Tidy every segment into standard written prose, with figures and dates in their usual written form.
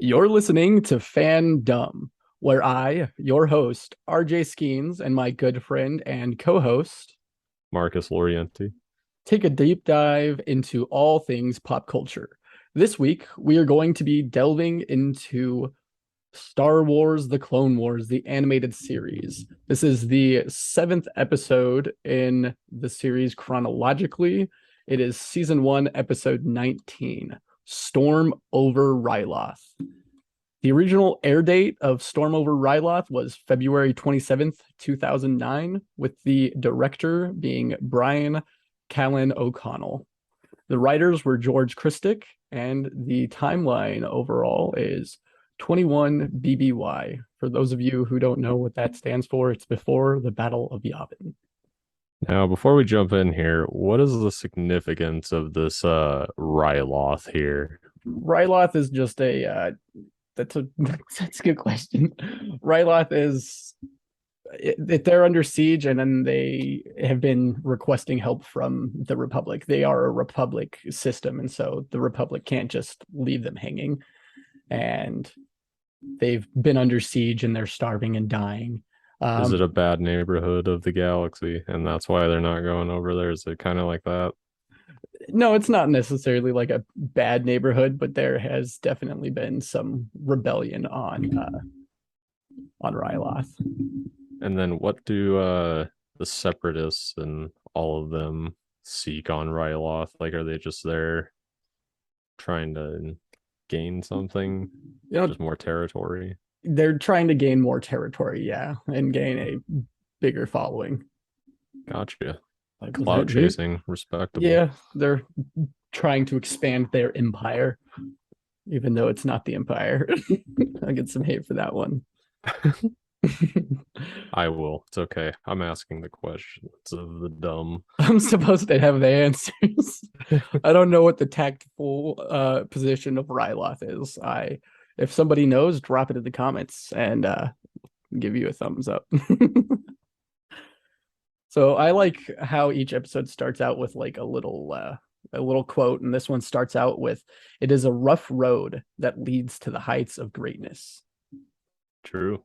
You're listening to Fandom, where I, your host, RJ Skeens, and my good friend and co host Marcus Laurienti. take a deep dive into all things pop culture. This week, we are going to be delving into Star Wars The Clone Wars, the animated series. This is the seventh episode in the series chronologically. It is season 1, episode 19, Storm over Ryloth. The original air date of Storm over Ryloth was February 27th, 2009, with the director being Brian Callen O'Connell. The writers were George Christic, and the timeline overall is 21 BBY. For those of you who don't know what that stands for, it's before the Battle of Yavin. Now, before we jump in here, what is the significance of this Ryloth here? Ryloth is just a that's a that's a good question. Ryloth is they're under siege, and then they have been requesting help from the Republic. They are a Republic system, and so the Republic can't just leave them hanging. And they've been under siege, and they're starving and dying. Is it a bad neighborhood of the galaxy, and that's why they're not going over there? Is it kind of like that? No, it's not necessarily like a bad neighborhood, but there has definitely been some rebellion on Ryloth. And then what do the separatists and all of them seek on Ryloth? Like, are they just there trying to gain something? Just more territory? They're trying to gain more territory, yeah, and gain a bigger following. Gotcha. Like cloud chasing, respectable. Yeah, they're trying to expand their empire, even though it's not the empire. I'll get some hate for that one. I will. It's okay. I'm asking the questions of the dumb. I'm supposed to have the answers. I don't know what the tactful position of Ryloth is. If somebody knows, drop it in the comments and give you a thumbs up. So I like how each episode starts out with like a little quote, and this one starts out with, "It is a rough road that leads to the heights of greatness." True.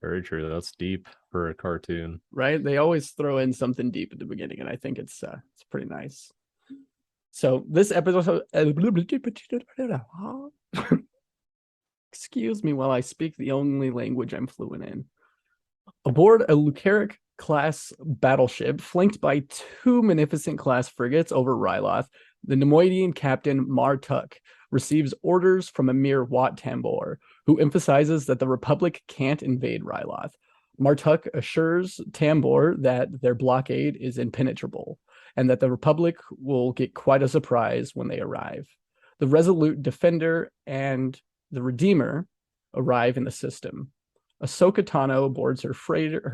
Very true. That's deep for a cartoon. Right? They always throw in something deep at the beginning, and I think it's pretty nice. So this episode excuse me while I speak the only language I'm fluent in. Aboard a Lucaric class battleship flanked by two Magnificent class frigates over Ryloth, the Nemoidian captain Martuk receives orders from Emir Wat Tambor, who emphasizes that the Republic can't invade Ryloth. Martuk assures Tambor that their blockade is impenetrable, and that the Republic will get quite a surprise when they arrive. The Resolute Defender and the Redeemer arrive in the system. Ahsoka Tano boards her fighter,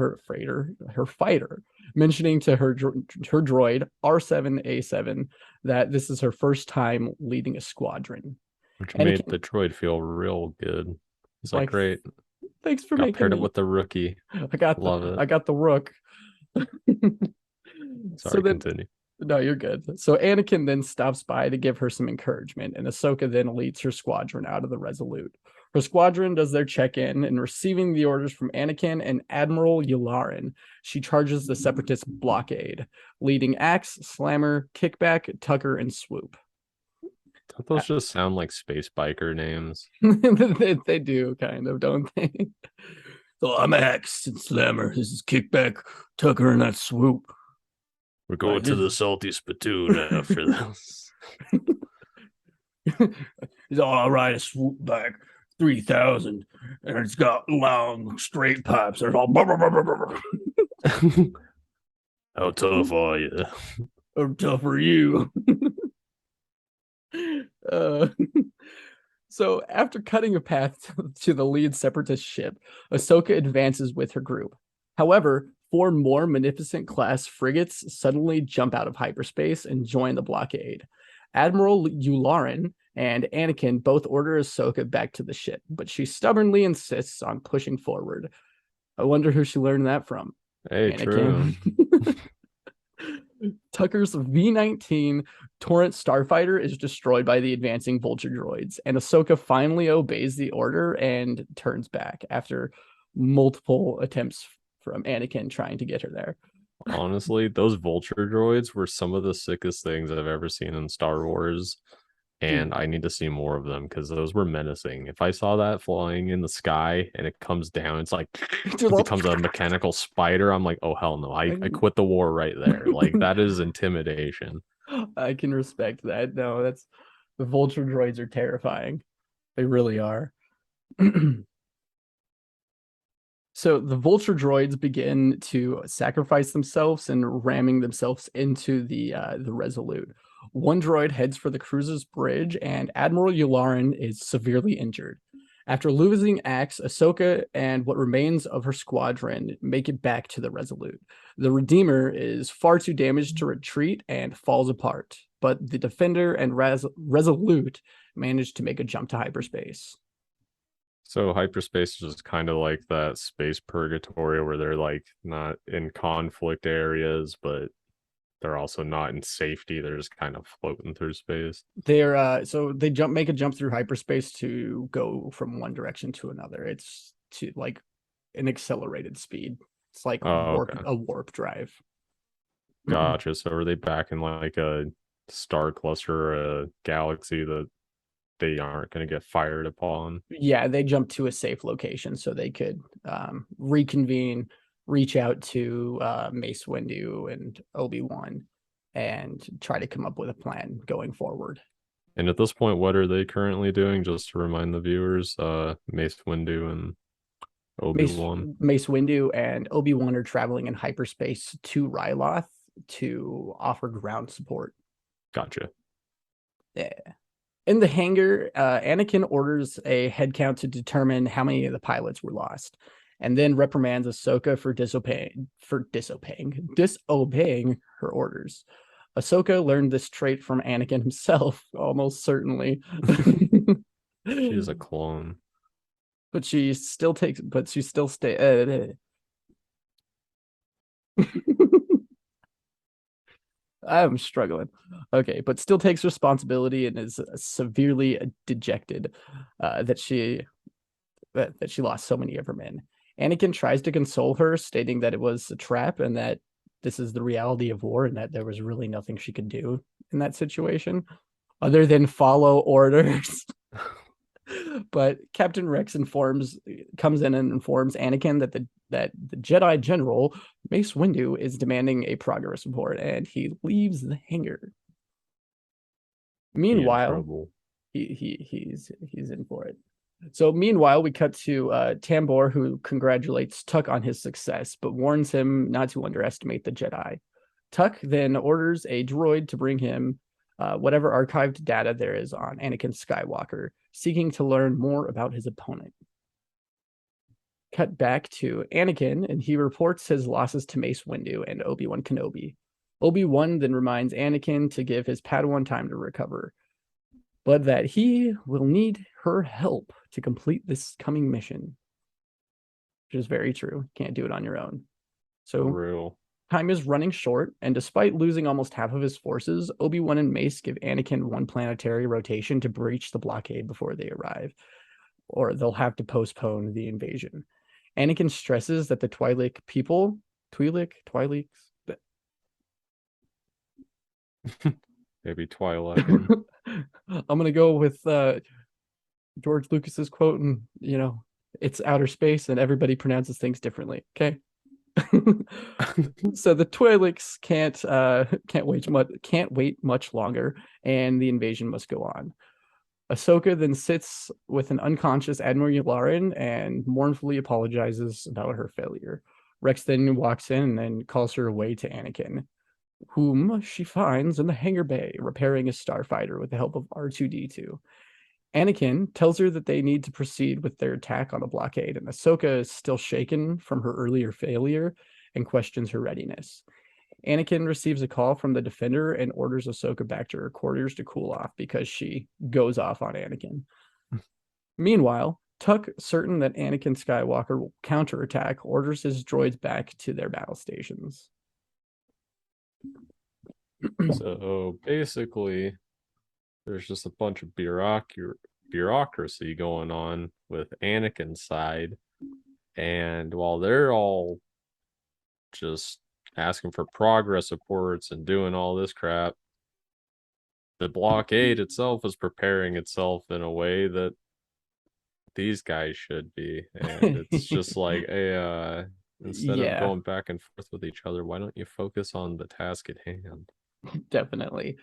mentioning to her droid R7A7 that this is her first time leading a squadron. Which made the droid feel real good. He's like, great. Thanks for making paired it with the rookie. I got the rook. Sorry, continue. No, you're good. So Anakin then stops by to give her some encouragement, and Ahsoka then leads her squadron out of the Resolute. Her squadron does their check-in, and receiving the orders from Anakin and Admiral Yularen, she charges the Separatist blockade, leading Axe, Slammer, Kickback, Tucker, and Swoop. Don't those just sound like space biker names? They do, kind of, don't they? So I'm Axe and Slammer. This is Kickback, Tucker, and that Swoop. We're going to the salty spittoon after this. He's all right. A Swoop back 3,000, and it's got long, straight pipes. They're all. How tough are you? How tough are you? So after cutting a path to the lead Separatist ship, Ahsoka advances with her group. However, 4 more Magnificent class frigates suddenly jump out of hyperspace and join the blockade. Admiral Yularen and Anakin both order Ahsoka back to the ship, but she stubbornly insists on pushing forward. I wonder who she learned that from. Hey, Anakin. True. Tucker's V-19 Torrent Starfighter is destroyed by the advancing Vulture droids, and Ahsoka finally obeys the order and turns back after multiple attempts from Anakin trying to get her there. Honestly, those vulture droids were some of the sickest things I've ever seen in Star Wars, and Dude, I need to see more of them because those were menacing. If I saw that flying in the sky and it comes down, it's like it becomes a mechanical spider. I'm like, oh hell no, I quit the war right there. Like that is intimidation. I can respect that. No, that's the Vulture droids are terrifying. They really are. So the Vulture droids begin to sacrifice themselves and ramming themselves into the Resolute. One droid heads for the cruiser's bridge, and Admiral Yularen is severely injured. After losing Axe, Ahsoka and what remains of her squadron make it back to the Resolute. The Redeemer is far too damaged to retreat and falls apart, but the Defender and Resolute manage to make a jump to hyperspace. So hyperspace is just kind of like that space purgatory where they're like not in conflict areas, but they're also not in safety. They're just kind of floating through space. They're so they make a jump through hyperspace to go from one direction to another. It's to like an accelerated speed. It's like Oh, okay. a warp drive. Gotcha. So are they back in like a star cluster or a galaxy that they aren't going to get fired upon? Yeah, they jumped to a safe location so they could reconvene, reach out to Mace Windu and Obi-Wan, and try to come up with a plan going forward. And at this point, what are they currently doing? Just to remind the viewers, Mace Windu and Mace Obi-Wan. Mace Windu and Obi-Wan are traveling in hyperspace to Ryloth to offer ground support. Gotcha. Yeah. In the hangar, Anakin orders a head count to determine how many of the pilots were lost, and then reprimands Ahsoka for disobeying her orders. Ahsoka learned this trait from Anakin himself, almost certainly. She's a clone. But she still takes. But she still stay. I'm struggling. Okay, but still takes responsibility and is severely dejected that she lost so many of her men. Anakin tries to console her, stating that it was a trap and that this is the reality of war and that there was really nothing she could do in that situation other than follow orders. But Captain Rex comes in and informs Anakin that the Jedi General Mace Windu is demanding a progress report, and he leaves the hangar. He in Meanwhile, trouble. he's in for it. So meanwhile, we cut to Tambor, who congratulates Tuck on his success, but warns him not to underestimate the Jedi. Tuck then orders a droid to bring him whatever archived data there is on Anakin Skywalker, seeking to learn more about his opponent. Cut back to Anakin, and he reports his losses to Mace Windu and Obi-Wan Kenobi. Obi-Wan then reminds Anakin to give his Padawan time to recover, but that he will need her help to complete this coming mission, which is very true. Can't do it on your own. So Real. time is running short, and despite losing almost half of his forces, Obi-Wan and Mace give Anakin one planetary rotation to breach the blockade before they arrive, or they'll have to postpone the invasion. Anakin stresses that the Twi'lek people, Twi'leks, Maybe Twilight. I'm gonna go with George Lucas's quote, and it's outer space, and everybody pronounces things differently. Okay. So the Twi'leks can't wait much longer, and the invasion must go on. Ahsoka then sits with an unconscious Admiral Yularen and mournfully apologizes about her failure. Rex then walks in and calls her away to Anakin, whom she finds in the hangar bay repairing a starfighter with the help of R2-D2. Anakin tells her that they need to proceed with their attack on the blockade, and Ahsoka is still shaken from her earlier failure and questions her readiness. Anakin receives a call from the Defender and orders Ahsoka back to her quarters to cool off because she goes off on Anakin. Meanwhile, Tuck, certain that Anakin Skywalker will counterattack, orders his droids back to their battle stations. So basically, there's just a bunch of bureaucracy going on with Anakin's side. And while they're all just asking for progress reports and doing all this crap, the blockade itself is preparing itself in a way that these guys should be. And it's just like instead of Yeah, going back and forth with each other, why don't you focus on the task at hand? definitely.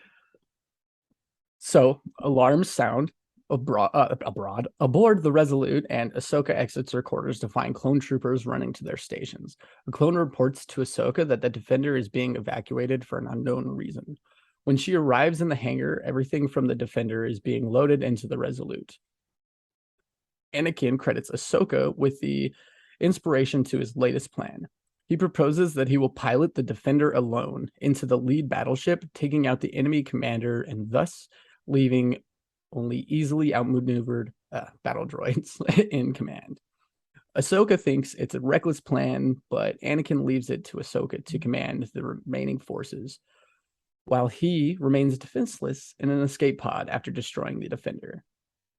So alarms sound aboard the Resolute, and Ahsoka exits her quarters to find clone troopers running to their stations. A clone reports to Ahsoka that the Defender is being evacuated for an unknown reason. When she arrives in the hangar, everything from the Defender is being loaded into the Resolute. Anakin credits Ahsoka with the inspiration to his latest plan. He proposes that he will pilot the Defender alone into the lead battleship, taking out the enemy commander and thus leaving only easily outmaneuvered battle droids in command. Ahsoka thinks it's a reckless plan, but Anakin leaves it to Ahsoka to command the remaining forces, while he remains defenseless in an escape pod after destroying the Defender.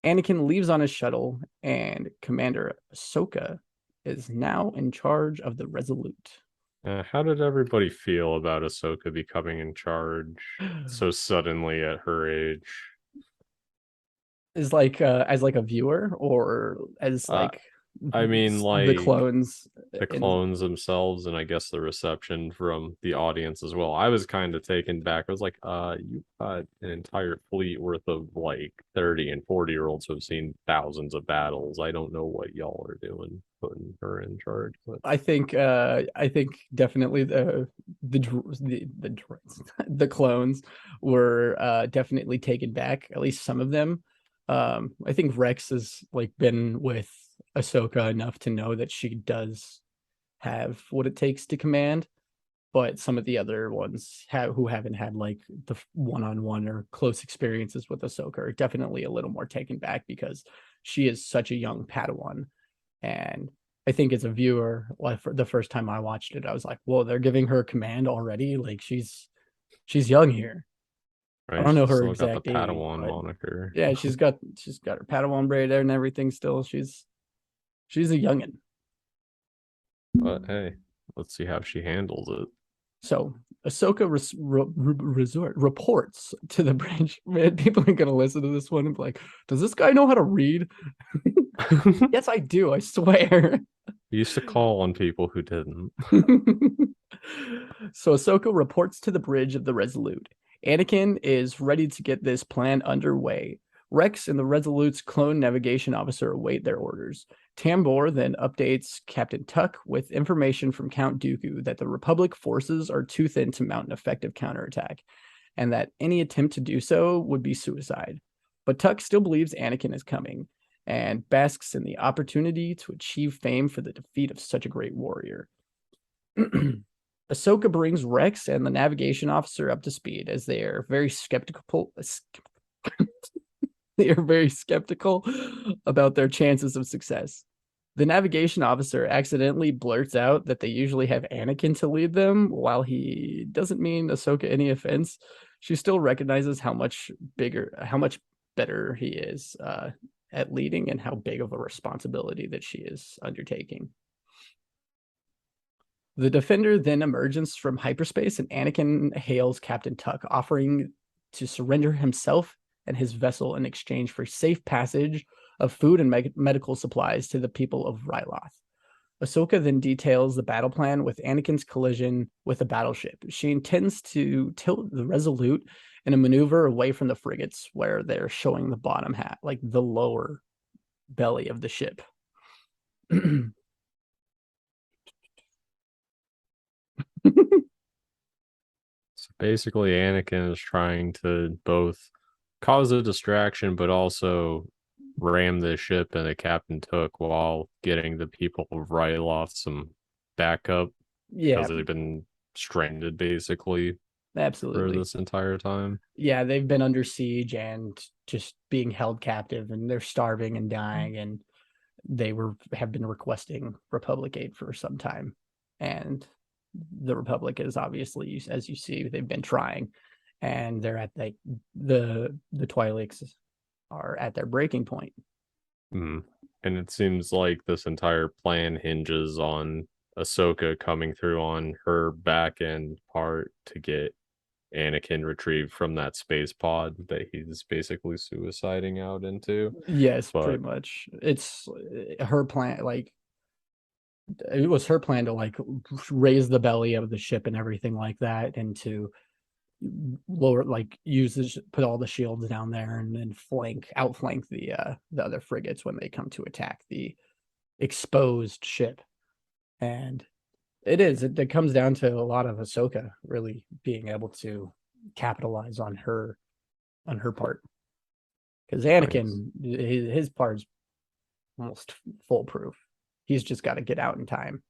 Anakin leaves on his shuttle, and Commander Ahsoka is now in charge of the Resolute. How did everybody feel about Ahsoka becoming in charge so suddenly at her age? Is like as like a viewer or as Uh, like I mean, the like clones the in clones themselves, and I guess the reception from the audience as well. I was kind of taken back. I was like, you got an entire fleet worth of like 30 and 40-year-olds who have seen thousands of battles. I don't know what y'all are doing putting her in charge, but I think definitely the droids, the clones were definitely taken back, at least some of them. I think Rex has like been with Ahsoka enough to know that she does have what it takes to command, but some of the other ones who haven't had like the one-on-one or close experiences with Ahsoka are definitely a little more taken back because she is such a young Padawan. And I think as a viewer, like for the first time I watched it, I was like, "Whoa, they're giving her command already! Like she's young here." I right, don't know she's her still got the exact age, Padawan but moniker. yeah, she's got her Padawan braid there and everything. Still, she's a youngin. But hey, let's see how she handles it. So Ahsoka reports to the bridge. Man, people are gonna listen to this one and be like, "Does this guy know how to read?" Yes, I do. I swear. We used to call on people who didn't. So Ahsoka reports to the bridge of the Resolute. Anakin is ready to get this plan underway. Rex and the Resolute's clone navigation officer await their orders. Tambor then updates Captain Tuck with information from Count Dooku that the Republic forces are too thin to mount an effective counterattack, and that any attempt to do so would be suicide. But Tuck still believes Anakin is coming and basks in the opportunity to achieve fame for the defeat of such a great warrior. Ahsoka brings Rex and the navigation officer up to speed as they are very skeptical. They are very skeptical about their chances of success. The navigation officer accidentally blurts out that they usually have Anakin to lead them. While he doesn't mean Ahsoka any offense, she still recognizes how much better he is at leading and how big of a responsibility that she is undertaking. The Defender then emerges from hyperspace, and Anakin hails Captain Tuck, offering to surrender himself and his vessel in exchange for safe passage of food and medical supplies to the people of Ryloth. Ahsoka then details the battle plan with Anakin's collision with a battleship. She intends to tilt the Resolute in a maneuver away from the frigates, where they're showing the bottom half, like the lower belly of the ship. So basically, Anakin is trying to both cause a distraction, but also ram the ship and the captain took while getting the people of Ryloth some backup Yeah, because they've been stranded basically for absolutely. this entire time. Yeah, they've been under siege and just being held captive, and they're starving and dying, and they have been requesting Republic aid for some time. And the Republic is obviously, as you see, they've been trying. and they're at the Twi'leks are at their breaking point. Hmm. And it seems like this entire plan hinges on Ahsoka coming through on her back end part to get Anakin retrieved from that space pod that he's basically suiciding out into. Yes, pretty But much. It's her plan. Like it was her plan to like raise the belly of the ship and everything like that, and to lower like put all the shields down there and then outflank the other frigates when they come to attack the exposed ship. And it comes down to a lot of Ahsoka really being able to capitalize on her part, because nice. Anakin his part's almost foolproof. He's just got to get out in time.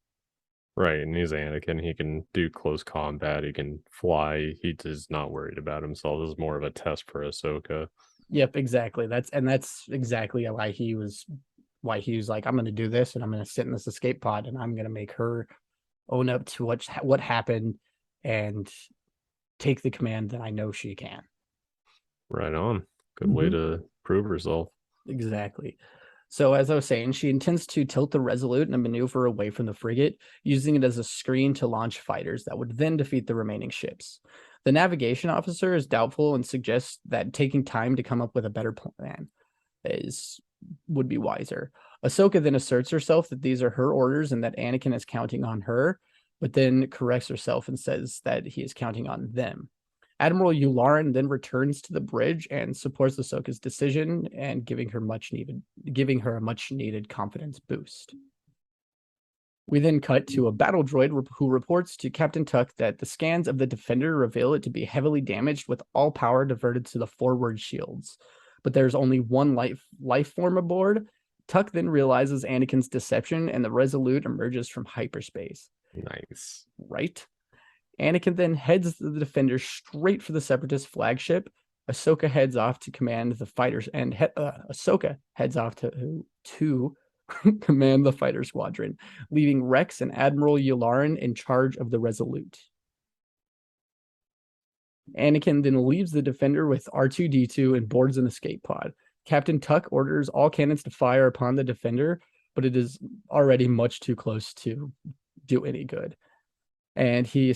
Right, and he's Anakin. He can do close combat. He can fly. He is not worried about himself. This is more of a test for Ahsoka. Yep, exactly. That's exactly why he was like, I'm going to do this, and I'm going to sit in this escape pod, and I'm going to make her own up to what happened, and take the command that I know she can. Right on. Good way Mm-hmm. to prove herself. Exactly. So, as I was saying, she intends to tilt the Resolute and maneuver away from the frigate, using it as a screen to launch fighters that would then defeat the remaining ships. The navigation officer is doubtful and suggests that taking time to come up with a better plan is would be wiser. Ahsoka then asserts herself that these are her orders and that Anakin is counting on her, but then corrects herself and says that he is counting on them. Admiral Yularen then returns to the bridge and supports Ahsoka's decision and giving her a much needed confidence boost. We then cut to a battle droid who reports to Captain Tuck that the scans of the Defender reveal it to be heavily damaged with all power diverted to the forward shields. But there's only one life form aboard. Tuck then realizes Anakin's deception and the Resolute emerges from hyperspace. Nice. Right? Anakin then heads the Defender straight for the Separatist flagship. Ahsoka heads off to command the fighters, and Ahsoka heads off to command the fighter squadron, leaving Rex and Admiral Yularen in charge of the Resolute. Anakin then leaves the Defender with R2-D2 and boards an escape pod. Captain Tuck orders all cannons to fire upon the Defender, but it is already much too close to do any good. And he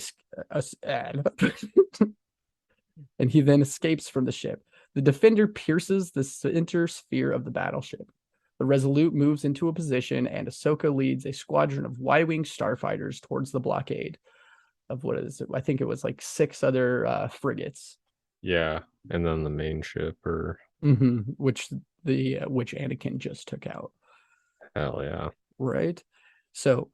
and he then escapes from the ship. The Defender pierces the center sphere of the battleship. The Resolute moves into a position, and Ahsoka leads a squadron of Y-wing starfighters towards the blockade of what is it? I think it was like 6 other frigates. Yeah, and then the main ship, or which Anakin just took out. hell yeah. Right. So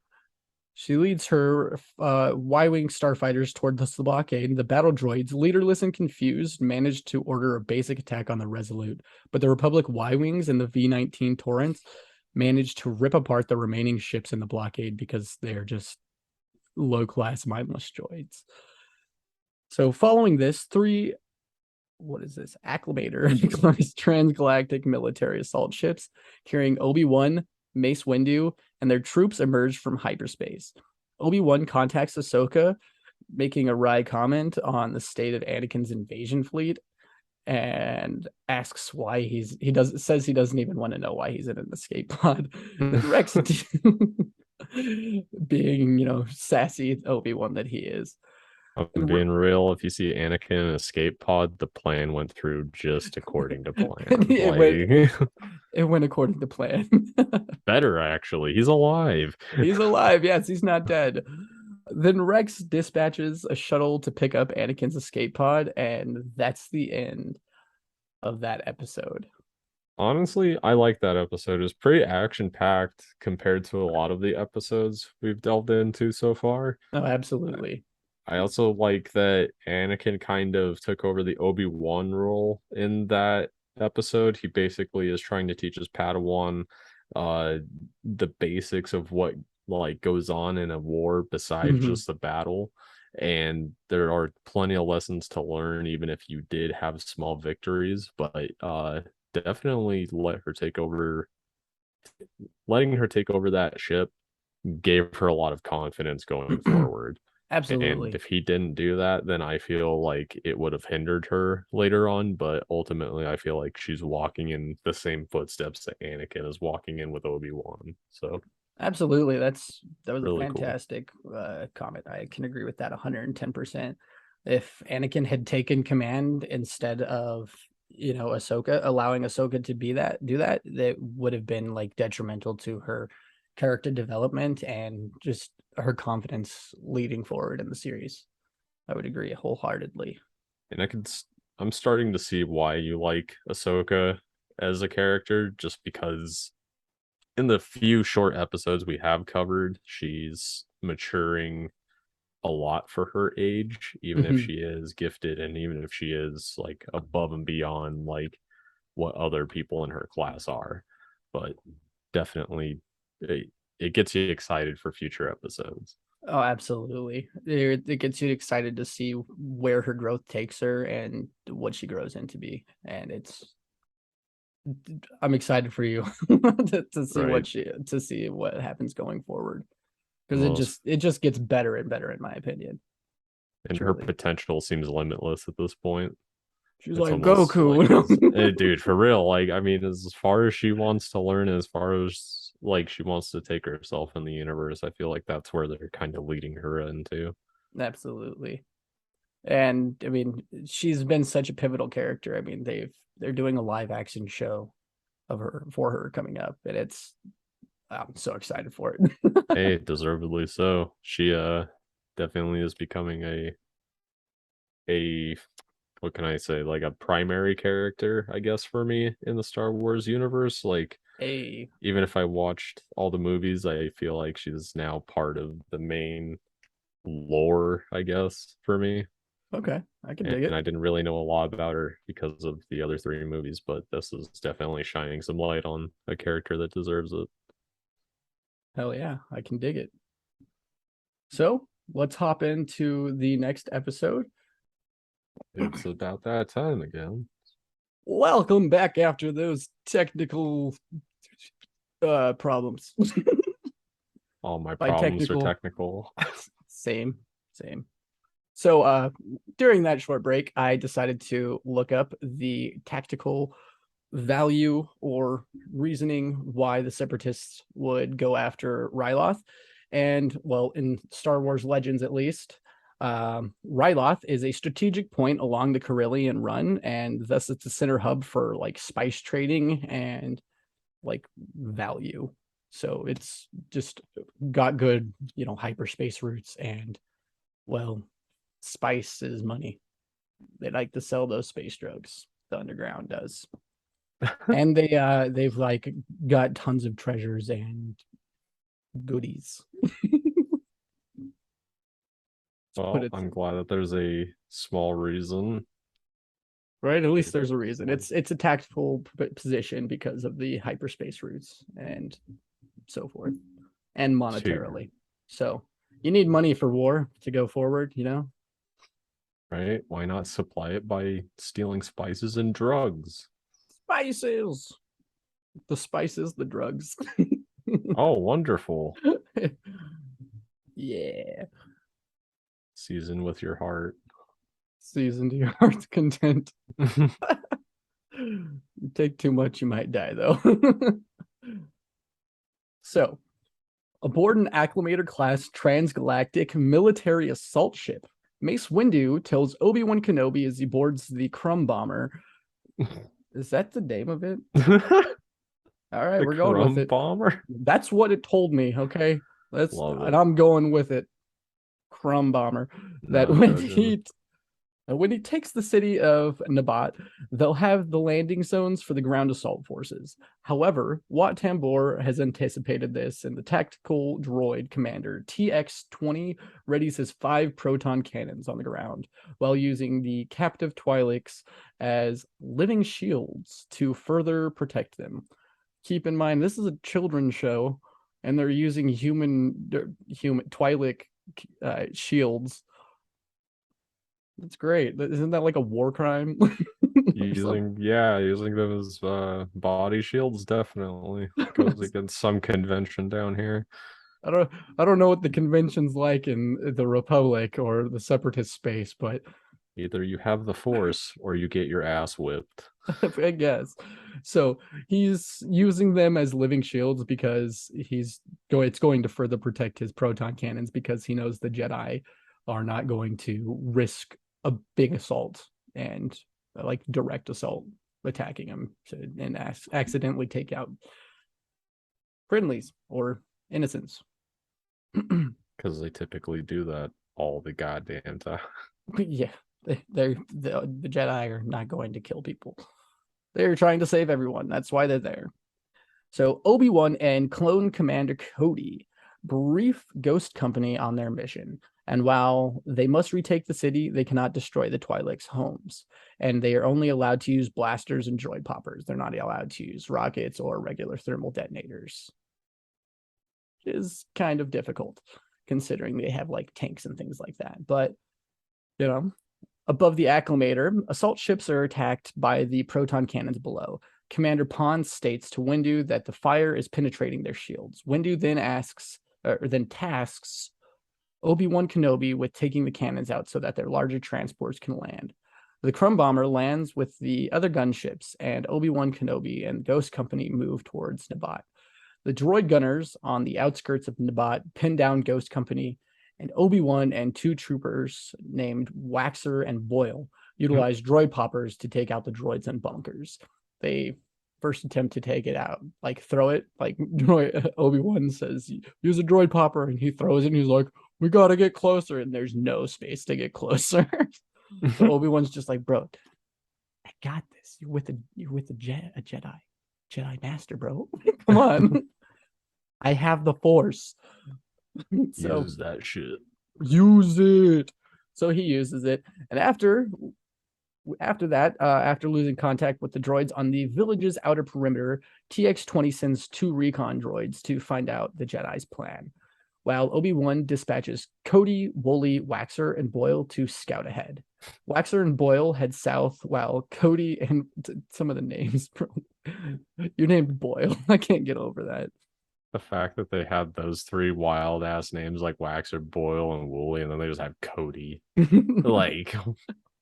she leads her Y-wing starfighters towards the blockade. The battle droids, leaderless and confused, managed to order a basic attack on the Resolute, but the Republic Y-wings and the V-19 Torrents managed to rip apart the remaining ships in the blockade because they're just low-class mindless droids. So following this, Acclamator transgalactic military assault ships carrying Obi-Wan, Mace Windu, and their troops emerged from hyperspace. Obi-Wan contacts Ahsoka, making a wry comment on the state of Anakin's invasion fleet, and asks why says he doesn't even want to know why he's in an escape pod. Rex, being sassy Obi-Wan that he is. I'm being real. If you see Anakin in an escape pod, the plan went through just according to plan. It went according to plan. Better actually. He's alive. He's alive. Yes, he's not dead. Then Rex dispatches a shuttle to pick up Anakin's escape pod, and that's the end of that episode. Honestly, I like that episode. It's pretty action packed compared to a lot of the episodes we've delved into so far. Oh, absolutely. I also like that Anakin kind of took over the Obi-Wan role in that episode. He basically is trying to teach his Padawan the basics of what like goes on in a war besides just the battle. And there are plenty of lessons to learn, even if you did have small victories, but definitely letting her take over that ship gave her a lot of confidence going forward. And Absolutely. if he didn't do that, then I feel like it would have hindered her later on. But ultimately, I feel like she's walking in the same footsteps that Anakin is walking in with Obi-Wan. So Absolutely. That was a really cool. fantastic comment. I can agree with that 110%. If Anakin had taken command instead of, Ahsoka, allowing Ahsoka to do that, that would have been like detrimental to her character development and just her confidence leading forward in the series. I would agree wholeheartedly. And I'm starting to see why you like Ahsoka as a character, just because in the few short episodes we have covered, she's maturing a lot for her age, even if Mhm. she is gifted and even if she is like above and beyond like what other people in her class are. But definitely it gets you excited for future episodes. Oh, absolutely. It gets you excited to see where her growth takes her and what she grows into be. And I'm excited for you to see Right. what happens going forward because Most it just gets better and better in my opinion. and her Truly. potential seems limitless at this point. She's It's like almost like Goku. as dude, for real. Like, I mean, as far as she wants to learn, as far as like she wants to take herself in the universe, I feel like that's where they're kind of leading her into. Absolutely. And I mean, she's been such a pivotal character. I mean, they're doing a live action show of her for her coming up, and I'm so excited for it. Hey, deservedly so. She definitely is becoming a what can I say, like a primary character, I guess, for me in the Star Wars universe. Like, Hey, even if I watched all the movies, I feel like she's now part of the main lore, I guess, for me. okay, I can And dig it. I didn't really know a lot about her because of the other three movies, but this is definitely shining some light on a character that deserves it. Hell yeah, I can dig it. So let's hop into the next episode. It's about that time again. Welcome back after those technical problems. All my By problems are technical, technical. same, same. So during that short break, I decided to look up the tactical value or reasoning why the separatists would go after Ryloth. And well, in Star Wars Legends at least, Ryloth is a strategic point along the Carillion run, and thus it's a center hub for like spice trading and like value. So it's just got good, hyperspace routes and well, spice is money. They like to sell those space drugs. The underground does. And they've like got tons of treasures and goodies. Put Well, it I'm glad that there's a small reason. right. At least there's a reason. It's a tactical position because of the hyperspace routes and so forth, and Too, monetarily. So you need money for war to go forward. right? Why not supply it by stealing spices and drugs? Spices. The spices, the drugs. Oh, wonderful. Yeah. Season with your heart. Season to your heart's content. You take too much, you might die, though. So, aboard an Acclimator class transgalactic military assault ship, Mace Windu tells Obi-Wan Kenobi as he boards the Crumb Bomber. Is that the name of it? The All right, we're going with crumb it. bomber. That's what it told me, okay? Love And it. I'm going with it. Crumb Bomber. That Not when judging. he takes the city of Nabat, they'll have the landing zones for the ground assault forces. However, Wat Tambor has anticipated this, and the tactical droid commander TX-20 readies his 5 proton cannons on the ground while using the captive Twi'leks as living shields to further protect them. Keep in mind, this is a children's show, and they're using human Twi'lek shields. That's great. Isn't that like a war crime? Using them as body shields definitely goes against some convention down here. I don't I don't know what the convention's like in the Republic or the Separatist space, but Either you have the Force or you get your ass whipped. I guess. So he's using them as living shields because it's going to further protect his proton cannons because he knows the Jedi are not going to risk a big assault and like direct assault attacking him and accidentally take out friendlies or innocents. Because they typically do that all the goddamn time. Yeah, the Jedi are not going to kill people. They're trying to save everyone. That's why they're there. So Obi-Wan and clone commander Cody brief Ghost Company on their mission. And while they must retake the city, they cannot destroy the Twi'leks' homes. And they are only allowed to use blasters and droid poppers. They're not allowed to use rockets or regular thermal detonators. Which is kind of difficult, considering they have like tanks and things like that. But, you know, above the acclimator, assault ships are attacked by the proton cannons below. Commander Pons states to Windu that the fire is penetrating their shields. Windu then tasks Obi-Wan Kenobi with taking the cannons out so that their larger transports can land. The Crumb Bomber lands with the other gunships, and Obi-Wan Kenobi and Ghost Company move towards Nabat. The droid gunners on the outskirts of Nabat pin down Ghost Company, and Obi-Wan and two troopers named Waxer and Boyle utilize droid poppers to take out the droids and bunkers. They first attempt to take it out, like throw it, like Obi-Wan says, use a droid popper, and he throws it, and he's like, we gotta get closer, and there's no space to get closer. So Obi-Wan's just like, bro, I got this. You're with a Jedi Master, bro. Come on. I have the Force. So use that shit. Use it. So he uses it, and after that, after losing contact with the droids on the village's outer perimeter, TX-20 sends two recon droids to find out the Jedi's plan, while Obi-Wan dispatches Cody, Wooly, Waxer, and Boyle to scout ahead. Waxer and Boyle head south, while Cody and some of the names, bro. You named Boyle. I can't get over that. The fact that they had those three wild ass names like Waxer, Boyle, and Wooly, and then they just have Cody. Like,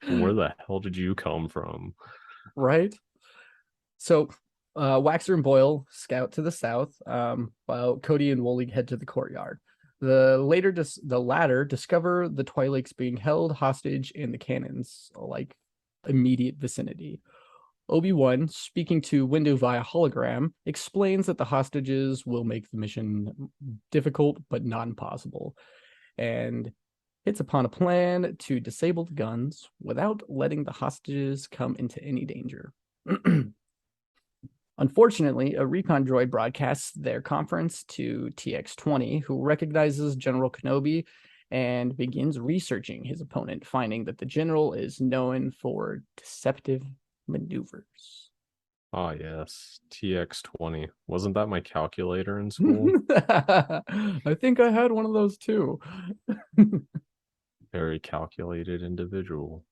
where the hell did you come from? Right? So Waxer and Boyle scout to the south, while Cody and Wooly head to the courtyard. The latter discover the Twi'leks being held hostage in the cannons, like immediate vicinity. Obi-Wan, speaking to Windu via hologram, explains that the hostages will make the mission difficult but not impossible, and hits upon a plan to disable the guns without letting the hostages come into any danger. Unfortunately, a recon droid broadcasts their conference to TX-20, who recognizes General Kenobi and begins researching his opponent, finding that the general is known for deceptive maneuvers. Oh, yes. TX-20. Wasn't that my calculator in school? I think I had one of those too. Very calculated individual.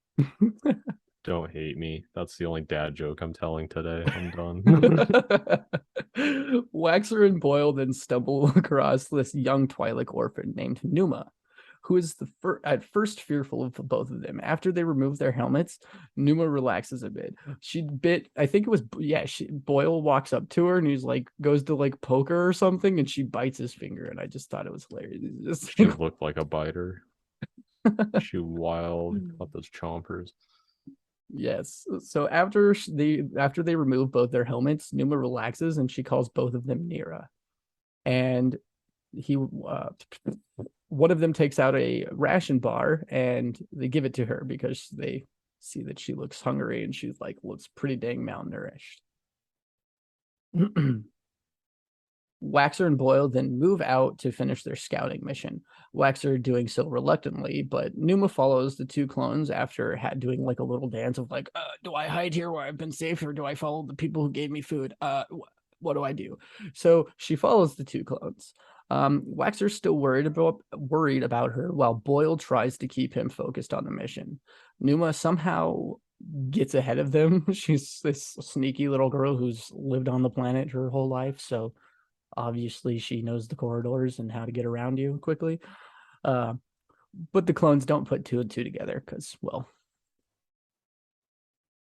Don't hate me. That's the only dad joke I'm telling today. I'm done. Waxer and Boyle then stumble across this young Twi'lek orphan named Numa, who is at first fearful of both of them. After they remove their helmets, Numa relaxes a bit. I think it was, Boyle walks up to her and he's like, goes to like poke her or something, and she bites his finger, and I just thought it was hilarious. She looked like a biter. She wild about those chompers. Yes. So after they remove both their helmets, Numa relaxes and she calls both of them Nira. And one of them takes out a ration bar and they give it to her because they see that she looks hungry and she's like looks pretty dang malnourished. Waxer and Boyle then move out to finish their scouting mission. Waxer doing so reluctantly, but Numa follows the two clones after doing like a little dance of like, do I hide here where I've been safe, or do I follow the people who gave me food? What do I do? So she follows the two clones. Waxer's still worried about her, while Boyle tries to keep him focused on the mission. Numa somehow gets ahead of them. She's this sneaky little girl who's lived on the planet her whole life, so Obviously, she knows the corridors and how to get around you quickly. Uh, but the clones don't put two and two together because, well,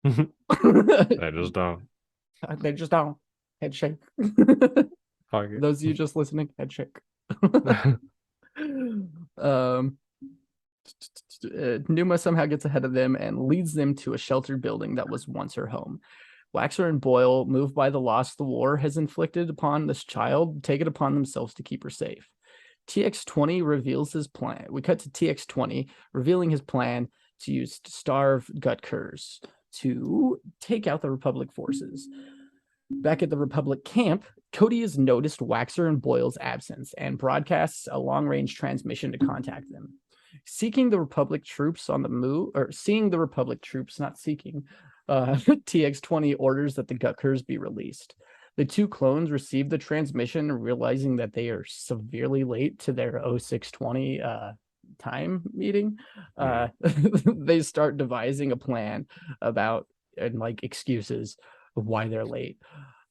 I just don't. they just don't. Head shake. Fuck it. Those of you just listening, head shake. um, Numa somehow gets ahead of them and leads them to a sheltered building that was once her home. Waxer and Boyle, moved by the loss the war has inflicted upon this child, take it upon themselves to keep her safe. TX-20 reveals his plan. We cut to TX-20 revealing his plan to use starve gut curs to take out the Republic forces. Back at the Republic camp, Cody has noticed Waxer and Boyle's absence and broadcasts a long-range transmission to contact them. Seeking the Republic troops on the move, or seeing the Republic troops, not seeking, TX-20 orders that the Gutkers be released. The two clones receive the transmission, realizing that they are severely late to their 0620 time meeting. They start devising a plan about and like excuses of why they're late.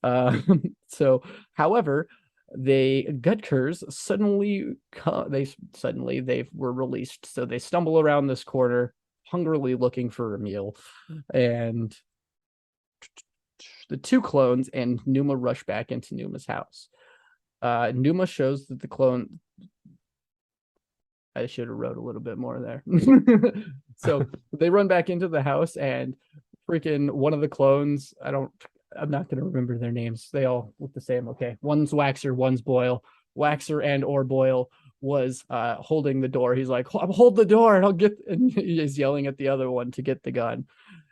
So, however, they Gutkers they were released. So they stumble around this corner, hungrily looking for a meal, and the two clones and Numa rush back into Numa's house. Numa shows that the clone. I should have wrote a little bit more there. So they run back into the house, and freaking one of the clones. I'm not going to remember their names. They all look the same. Okay, one's Waxer, one's Boyle. Waxer and or Boyle was holding the door. He's like, "Hold the door, and I'll get." And he's yelling at the other one to get the gun.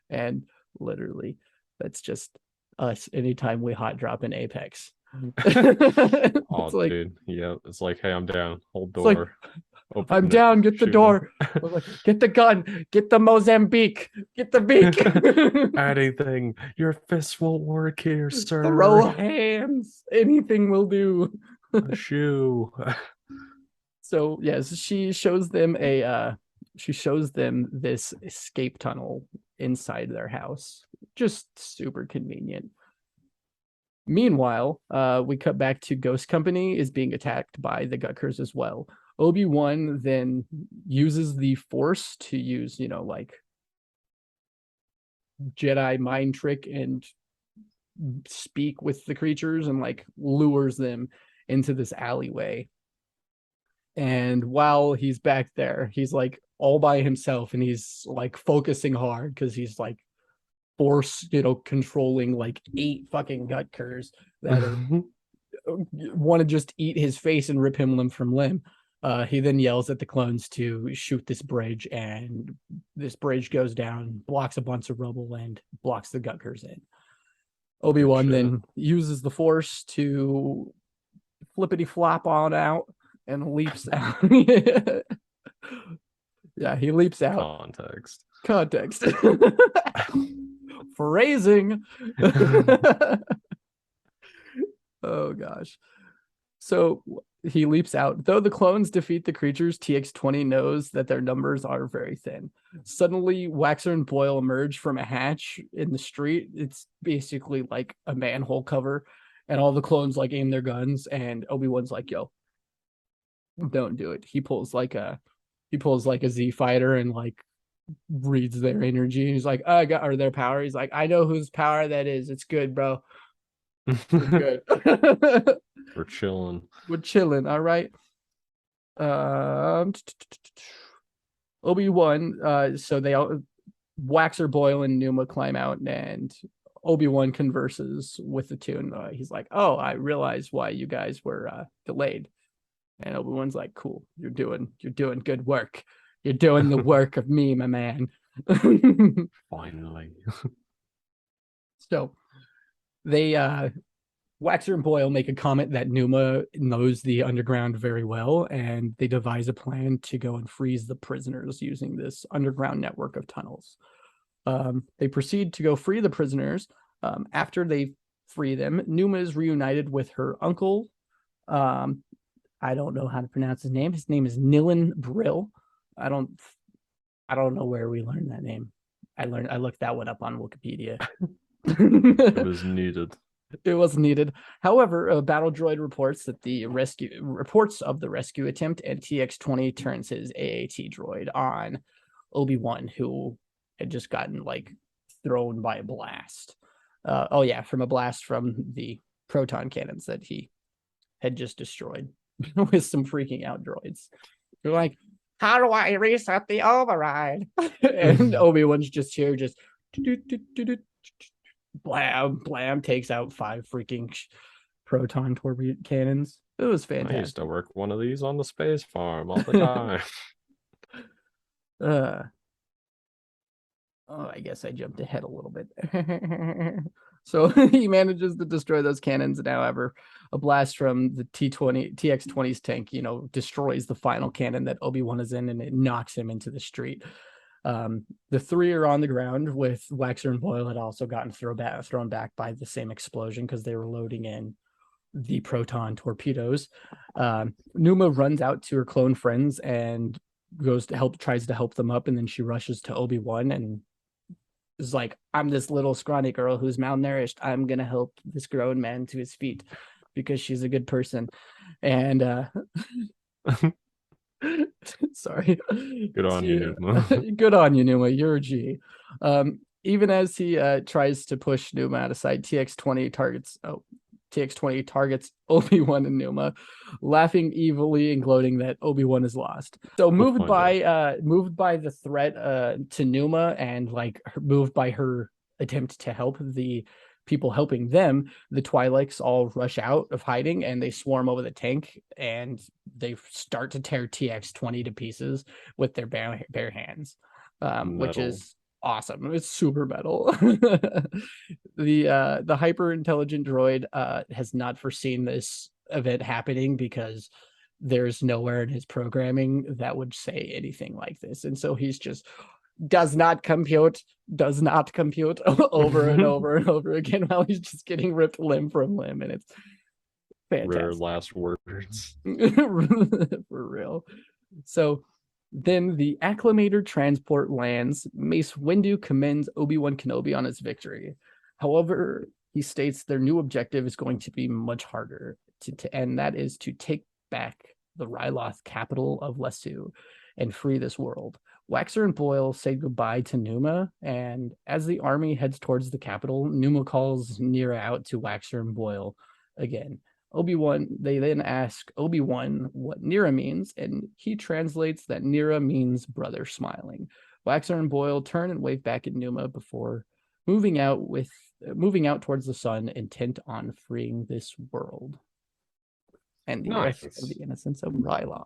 And literally, that's just us anytime we hot drop in Apex. Oh, like, dude. Yeah, it's like, hey, I'm down. Hold door. Like, I'm down. Get the door. Like, get the gun. Get the Mozambique. Get the beak. Anything. Your fist will work here, sir. Throw hands. Anything will do. A shoe. So yes, she shows them this escape tunnel inside their house. Just super convenient. Meanwhile, we cut back to Ghost Company is being attacked by the Gutkers as well. Obi-Wan then uses the Force to use, like Jedi mind trick and speak with the creatures and like lures them into this alleyway. And while he's back there, he's like all by himself and he's like focusing hard because he's like force, controlling like 8 fucking Gutkers that want to just eat his face and rip him limb from limb. He then yells at the clones to shoot this bridge, and this bridge goes down, blocks a bunch of rubble, and blocks the Gutkers in. Obi-Wan then uses the Force to flippity flop on out and leaps out. Yeah, he leaps out. Context. Phrasing. Oh gosh. So he leaps out. Though the clones defeat the creatures, TX-20 knows that their numbers are very thin. Suddenly, Waxer and Boyle emerge from a hatch in the street. It's basically like a manhole cover, and all the clones like aim their guns, and Obi-Wan's like, "Yo, don't do it." He pulls like a Z fighter and like reads their energy, and he's like, or their power. He's like, "I know whose power that is. It's good, bro. We're good." We're chilling. All right. Obi-Wan. So they all Waxer, Boyle, and Numa climb out, and Obi-Wan converses with the two. And he's like, "Oh, I realize why you guys were delayed." And Obi-Wan's like, "Cool. You're doing good work. You're doing the work of me, my man." Finally. So they Waxer and Boyle make a comment that Numa knows the underground very well, and they devise a plan to go and freeze the prisoners using this underground network of tunnels. They proceed to go free the prisoners. After they free them, Numa is reunited with her uncle. I don't know how to pronounce his name. His name is Nilan Brill. I don't know where we learned that name. I looked that one up on Wikipedia. It was needed. It was needed. However, a battle droid reports of the rescue attempt, and TX-20 turns his AAT droid on Obi-Wan, who had just gotten like thrown by a blast. Oh yeah, from a blast from the proton cannons that he had just destroyed with some freaking out droids. They're like, how do I reset the override? And Obi-Wan's just here, just blam, blam, takes out 5 freaking proton torpedo cannons. It was I used fantastic. to work one of these on the space farm all the time. uh, oh, I guess I jumped ahead a little bit. So he manages to destroy those cannons, and however, a blast from the TX-20's tank, destroys the final cannon that Obi-Wan is in, and it knocks him into the street. The 3 are on the ground, with Waxer and Boyle had also gotten thrown back by the same explosion because they were loading in the proton torpedoes. Numa runs out to her clone friends and tries to help them up, and then she rushes to Obi-Wan and is like, I'm this little scrawny girl who's malnourished. I'm gonna help this grown man to his feet because she's a good person. And sorry. Good on you, Numa. Good on you, Numa. You're a G. Even as he tries to push Numa out of sight, TX-20 targets Obi-Wan and Numa, laughing evilly and gloating that Obi-Wan is lost. So moved by the threat to Numa, and like moved by her attempt to help the people helping them, the Twi'leks all rush out of hiding and they swarm over the tank, and they start to tear TX-20 to pieces with their bare hands, which is awesome. It's super metal. The hyper intelligent droid has not foreseen this event happening, because there's nowhere in his programming that would say anything like this, and so he's just does not compute over and over and over again while he's just getting ripped limb from limb, and it's fantastic. Rare last words. For real. So then the acclimator transport lands. Mace Windu commends Obi-Wan Kenobi on his victory. However, he states their new objective is going to be much harder, and that is to take back the Ryloth capital of Lesu and free this world. Waxer and Boyle say goodbye to Numa, and as the army heads towards the capital, Numa calls Nira out to Waxer and Boyle again. They then ask Obi-Wan what Nira means, and he translates that Nira means brother smiling. Waxer and Boyle turn and wave back at Numa before moving out towards the sun, intent on freeing this world and the rest of the innocence of Ryloth.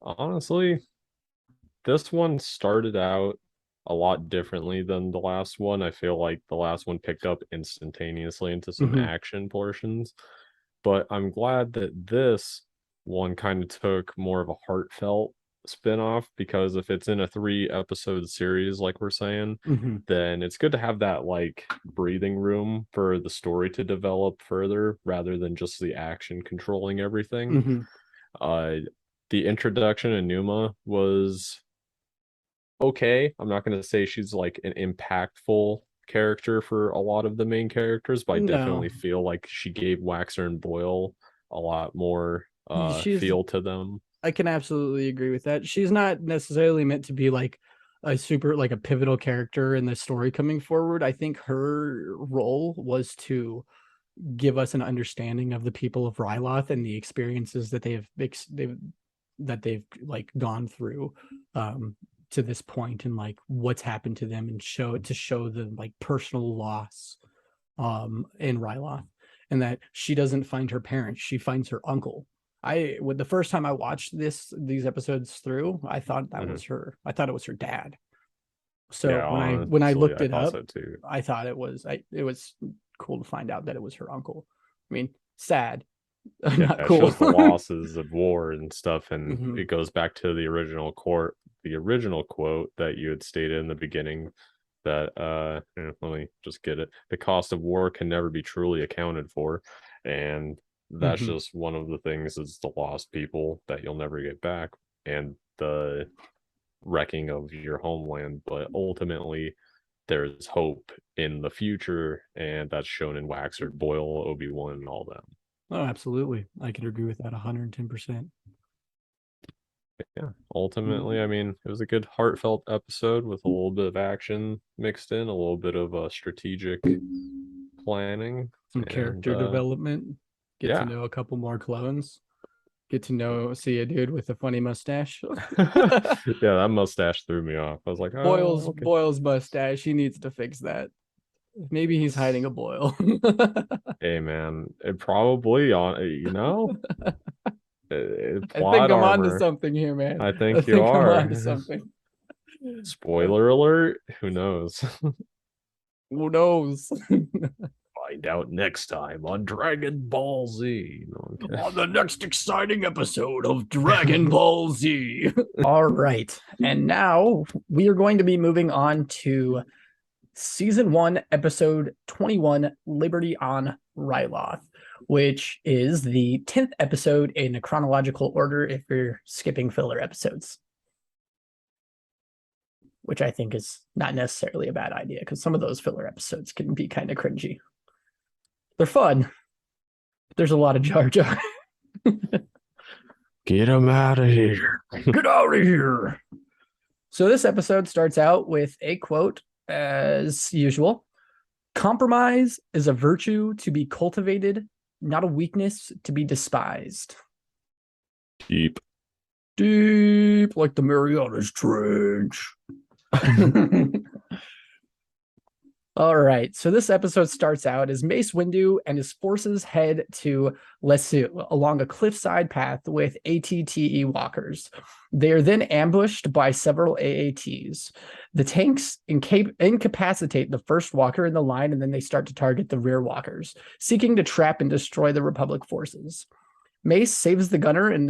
Honestly, this one started out a lot differently than the last one. I feel like the last one picked up instantaneously into some action portions, but I'm glad that this one kind of took more of a heartfelt spin-off, because if it's in a 3-episode series like we're saying, then it's good to have that like breathing room for the story to develop further rather than just the action controlling everything. The introduction of Numa was okay. I'm not going to say she's like an impactful character for a lot of the main characters, but I definitely feel like she gave Waxer and Boyle a lot more feel to them. I can absolutely agree with that. She's not necessarily meant to be like a pivotal character in the story coming forward. I think her role was to give us an understanding of the people of Ryloth and the experiences that they've like gone through to this point, and like what's happened to them, and show the like personal loss in Ryloth, and that she doesn't find her parents, she finds her uncle. The first time I watched these episodes through, I thought that was her. I thought it was her dad. So yeah, when I looked it up, I thought it was cool to find out that it was her uncle. I mean, sad. Not cool. It shows the losses of war and stuff, and it goes back to the original quote that you had stated in the beginning, that let me just get it. The cost of war can never be truly accounted for, and that's just one of the things, is the lost people that you'll never get back, and the wrecking of your homeland. But ultimately, there's hope in the future, and that's shown in Waxer, Boyle, Obi-Wan, and all them. Oh, absolutely. I can agree with that 110%. Yeah, ultimately, I mean, it was a good heartfelt episode with a little bit of action mixed in, a little bit of strategic planning, Some and character development. Get to yeah. know a couple more clones. Get to see a dude with a funny mustache. Yeah, that mustache threw me off. I was like, oh, okay. Boyle's mustache. He needs to fix that. Maybe he's hiding a Boyle. Hey man, it probably I think plot I'm onto armor. something here, man. I I think you think I'm onto are. something. Spoiler alert. Who knows? Who knows? Find out next time on Dragon Ball Z. Okay. On the next exciting episode of Dragon Ball Z. All right. And now we are going to be moving on to Season 1, Episode 21, Liberty on Ryloth, which is the 10th episode in a chronological order if you're skipping filler episodes. Which I think is not necessarily a bad idea, because some of those filler episodes can be kind of cringy. They're fun, but there's a lot of Jar Jar. Get him out of here. Get out of here. So this episode starts out with a quote, as usual. Compromise is a virtue to be cultivated, not a weakness to be despised. Deep. Deep like the Marianas Trench. All right, so this episode starts out as Mace Windu and his forces head to Lesu along a cliffside path with ATTE walkers. They are then ambushed by several AATs. The tanks incapacitate the first walker in the line, and then they start to target the rear walkers, seeking to trap and destroy the Republic forces. Mace saves the gunner, and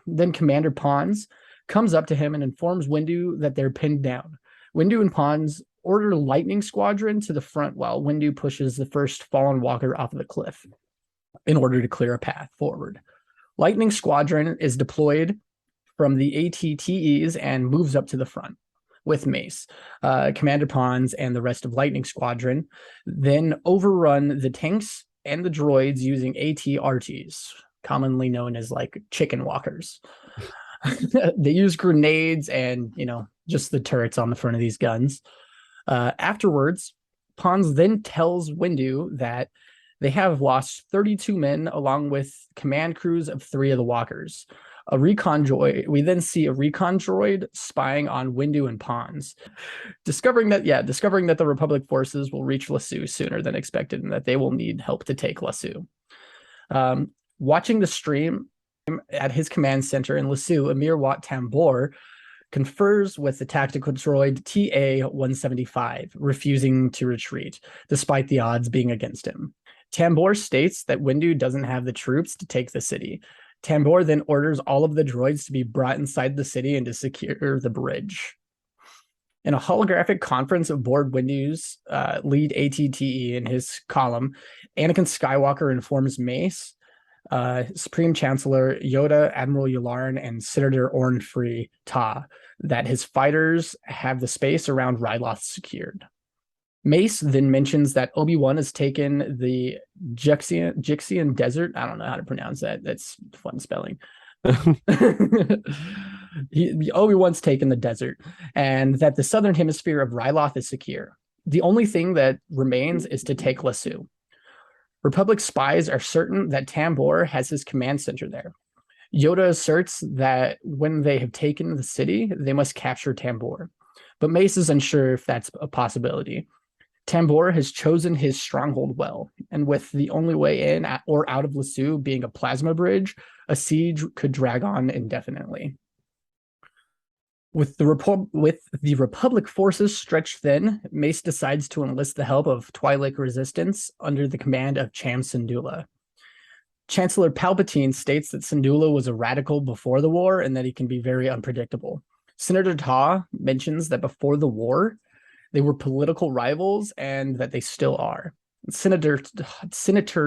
then Commander Pons comes up to him and informs Windu that they're pinned down. Windu and Pons order Lightning Squadron to the front while Windu pushes the first fallen walker off of the cliff in order to clear a path forward. Lightning Squadron is deployed from the ATTEs and moves up to the front with Mace. Commander Pons and the rest of Lightning Squadron then overrun the tanks and the droids using AT-RTs, commonly known as like chicken walkers. They use grenades and, just the turrets on the front of these guns. Afterwards, Pons then tells Windu that they have lost 32 men along with command crews of 3 of the walkers. We then see a recon droid spying on Windu and Pons, discovering that the Republic forces will reach Lesu sooner than expected and that they will need help to take Lesu. Watching the stream at his command center in Lesu, Amir Wat Tambor confers with the tactical droid TA-175, refusing to retreat, despite the odds being against him. Tambor states that Windu doesn't have the troops to take the city. Tambor then orders all of the droids to be brought inside the city and to secure the bridge. In a holographic conference aboard Windu's lead ATTE in his column, Anakin Skywalker informs Mace, Supreme Chancellor Yoda, Admiral Yularen, and Senator Orn Free Ta that his fighters have the space around Ryloth secured. Mace then mentions that Obi-Wan has taken the Jixian Desert. I don't know how to pronounce that. That's fun spelling. Obi-Wan's taken the desert, and that the southern hemisphere of Ryloth is secure. The only thing that remains is to take Lesu. Republic spies are certain that Tambor has his command center there. Yoda asserts that when they have taken the city, they must capture Tambor. But Mace is unsure if that's a possibility. Tambor has chosen his stronghold well, and with the only way in or out of Lesu being a plasma bridge, a siege could drag on indefinitely. With the Republic forces stretched thin, Mace decides to enlist the help of Twi'lek resistance under the command of Cham Syndulla. Chancellor Palpatine states that Syndulla was a radical before the war and that he can be very unpredictable. Senator Ta mentions that before the war, they were political rivals and that they still are. Senator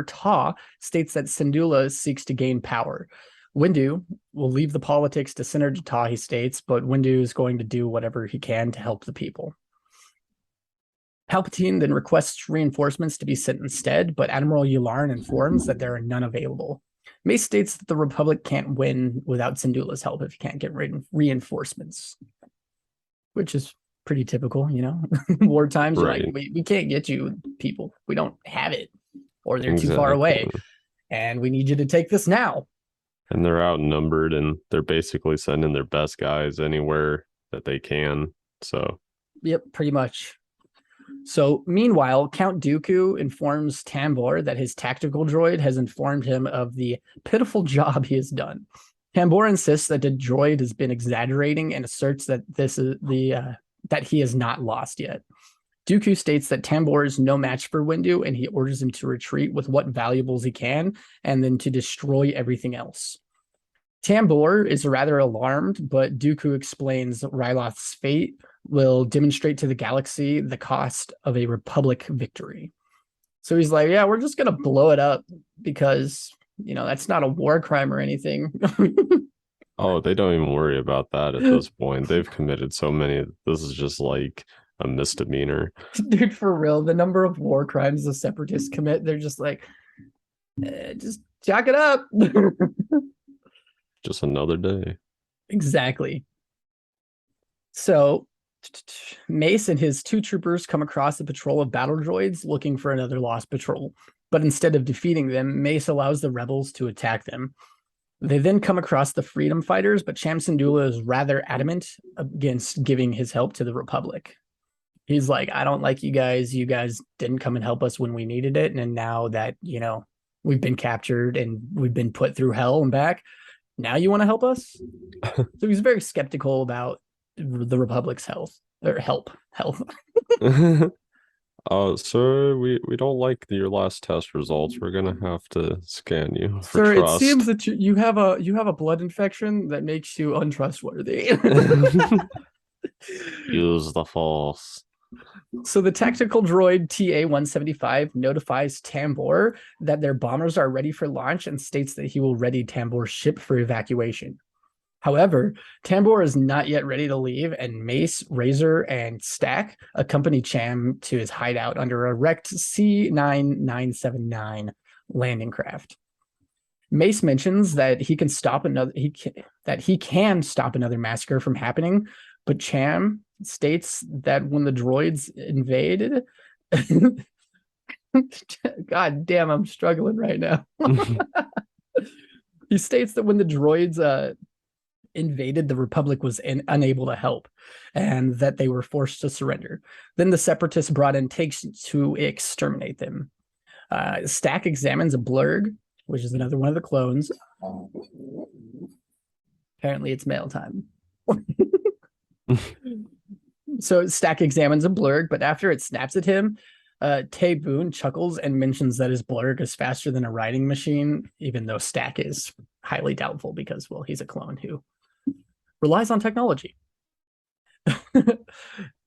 Ta states that Syndulla seeks to gain power. Windu will leave the politics to Senator Ta, he states, but Windu is going to do whatever he can to help the people. Palpatine then requests reinforcements to be sent instead, but Admiral Yularen informs that there are none available. Mace states that the Republic can't win without Syndulla's help if you can't get reinforcements, which is pretty typical, you know. War times, you're like, Right. we can't get you people. We don't have it, or they're too far away, Exactly. and we need you to take this now. And they're outnumbered and they're basically sending their best guys anywhere that they can. So, Yep, pretty much. So, meanwhile, Count Dooku informs Tambor that his tactical droid has informed him of the pitiful job he has done. Tambor insists that the droid has been exaggerating and asserts that this is that he has not lost yet. Dooku states that Tambor is no match for Windu, and he orders him to retreat with what valuables he can, and then to destroy everything else. Tambor is rather alarmed, but Dooku explains Ryloth's fate will demonstrate to the galaxy the cost of a Republic victory. So he's like, yeah, we're just going to blow it up because, you know, that's not a war crime or anything. oh, they don't even worry about that at this point. They've committed so many. This is just like a misdemeanor. Dude, for real, the number of war crimes the separatists commit, they're just like, just jack it up. Just another day. Exactly. So Mace and his two troopers come across a patrol of battle droids looking for another lost patrol. But instead of defeating them, Mace allows the rebels to attack them. They then come across the freedom fighters, but Cham Syndulla is rather adamant against giving his help to the Republic. He's like, I don't like you guys. You guys didn't come and help us when we needed it. And now that, you know, we've been captured and we've been put through hell and back, now you want to help us? So he's very skeptical about the Republic's health. Sir, we don't like your last test results. We're gonna have to scan you for Sir, it seems trust. that you have a blood infection that makes you untrustworthy. Use the force. So the tactical droid TA-175 notifies Tambor that their bombers are ready for launch and states that he will ready Tambor's ship for evacuation. However, Tambor is not yet ready to leave, and Mace, Razor, and Stack accompany Cham to his hideout under a wrecked C-9979 landing craft. Mace mentions that he can stop another massacre from happening, but Cham states that when the droids invaded, God damn, I'm struggling right now. He states that when the droids invaded, the Republic was unable to help, and that they were forced to surrender. Then the Separatists brought in tanks to exterminate them. Stack examines a blurg, which is another one of the clones. Apparently, it's mail time. So Stack examines a blurg, but after it snaps at him, Tay Boone chuckles and mentions that his blurg is faster than a riding machine, even though Stack is highly doubtful because, well, he's a clone who relies on technology.